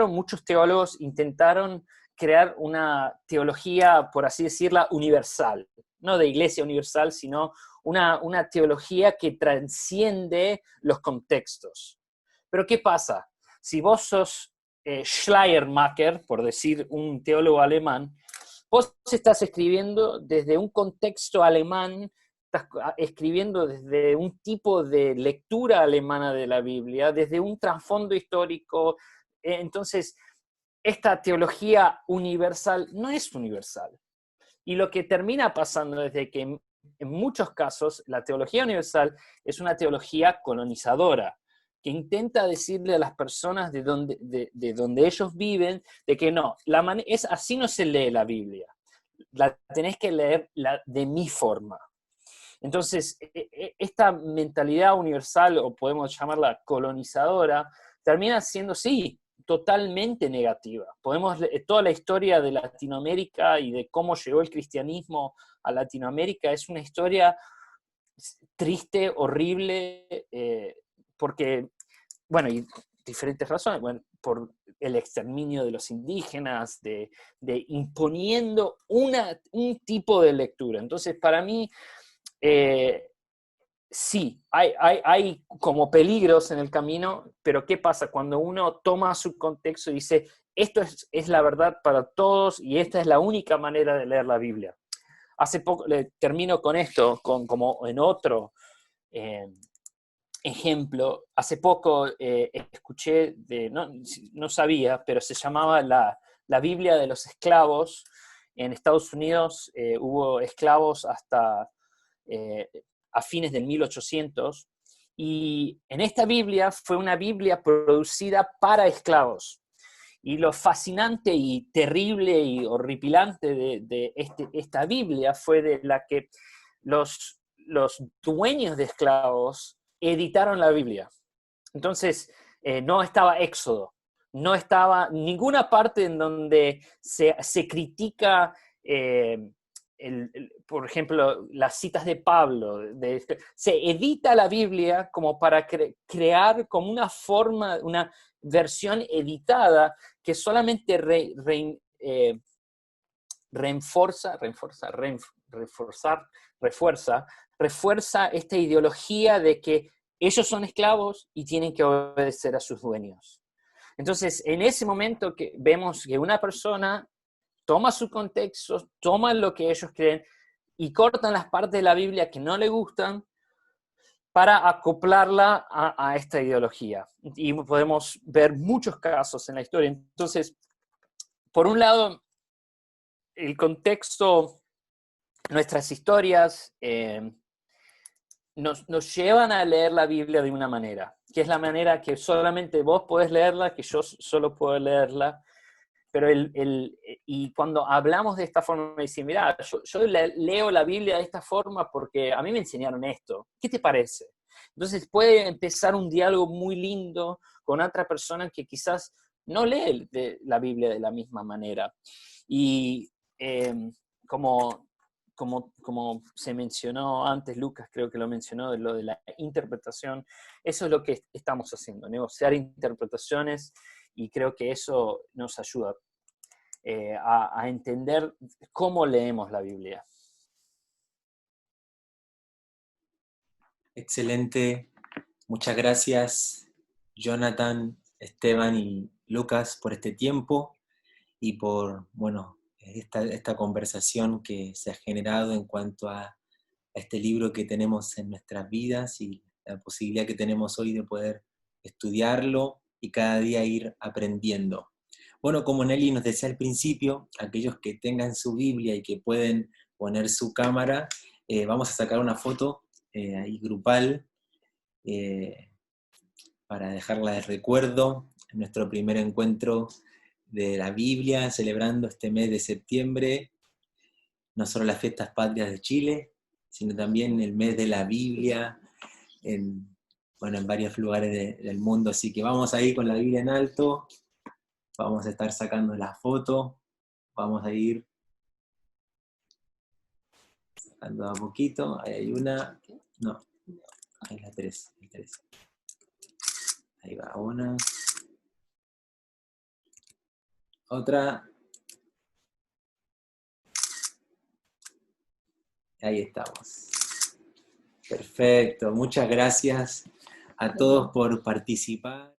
muchos teólogos intentaron crear una teología, por así decirla, universal, no de iglesia universal, sino una teología que transciende los contextos. Pero ¿qué pasa? Si vos sos Schleiermacher, por decir un teólogo alemán, vos estás escribiendo desde un contexto alemán, estás escribiendo desde un tipo de lectura alemana de la Biblia, desde un trasfondo histórico. Entonces, esta teología universal no es universal. Y lo que termina pasando es de que en muchos casos la teología universal es una teología colonizadora, que intenta decirle a las personas de donde ellos viven, de que no, así no se lee la Biblia. La tenés que leer de mi forma. Entonces, esta mentalidad universal, o podemos llamarla colonizadora, termina siendo, sí, totalmente negativa. Toda la historia de Latinoamérica y de cómo llegó el cristianismo a Latinoamérica es una historia triste, horrible, porque, bueno, y diferentes razones, bueno, por el exterminio de los indígenas, de imponiendo un tipo de lectura. Entonces, para mí, sí, hay como peligros en el camino, pero ¿qué pasa cuando uno toma su contexto y dice, esto es la verdad para todos y esta es la única manera de leer la Biblia? Hace poco, termino con esto, como en otro ejemplo. Hace poco escuché, no sabía, pero se llamaba la Biblia de los esclavos. En Estados Unidos hubo esclavos hasta a fines del 1800, y en esta Biblia fue una Biblia producida para esclavos. Y lo fascinante y terrible y horripilante de esta Biblia fue de la que los dueños de esclavos editaron la Biblia. Entonces, no estaba Éxodo, no estaba ninguna parte en donde se critica, por ejemplo, las citas de Pablo. Se edita la Biblia como para crear como una forma, una versión editada que solamente refuerza esta ideología de que ellos son esclavos y tienen que obedecer a sus dueños. Entonces, en ese momento que vemos que una persona toma su contexto, toma lo que ellos creen, y cortan las partes de la Biblia que no le gustan para acoplarla a esta ideología. Y podemos ver muchos casos en la historia. Entonces, por un lado, el contexto, nuestras historias nos llevan a leer la Biblia de una manera, que es la manera que solamente vos podés leerla, que yo solo puedo leerla. Pero y cuando hablamos de esta forma, me dicen, mira, yo leo la Biblia de esta forma porque a mí me enseñaron esto. ¿Qué te parece? Entonces puede empezar un diálogo muy lindo con otra persona que quizás no lee la Biblia de la misma manera. Y como se mencionó antes, Lucas creo que lo mencionó, de lo de la interpretación, eso es lo que estamos haciendo, negociar interpretaciones, y creo que eso nos ayuda a entender cómo leemos la Biblia. Excelente. Muchas gracias, Jonathan, Esteban y Lucas, por este tiempo y por, bueno, esta conversación que se ha generado en cuanto a este libro que tenemos en nuestras vidas y la posibilidad que tenemos hoy de poder estudiarlo y cada día ir aprendiendo. Bueno, como Nelly nos decía al principio, aquellos que tengan su Biblia y que pueden poner su cámara, vamos a sacar una foto ahí grupal para dejarla de recuerdo en nuestro primer encuentro de la Biblia, celebrando este mes de septiembre, no solo las fiestas patrias de Chile, sino también el mes de la Biblia en varios lugares del mundo. Así que vamos ahí con la Biblia en alto, vamos a estar sacando la foto, vamos a ir sacando a poquito. Ahí hay una, no, ahí la 3, ahí va una. Otra. Ahí estamos. Perfecto, muchas gracias a todos por participar.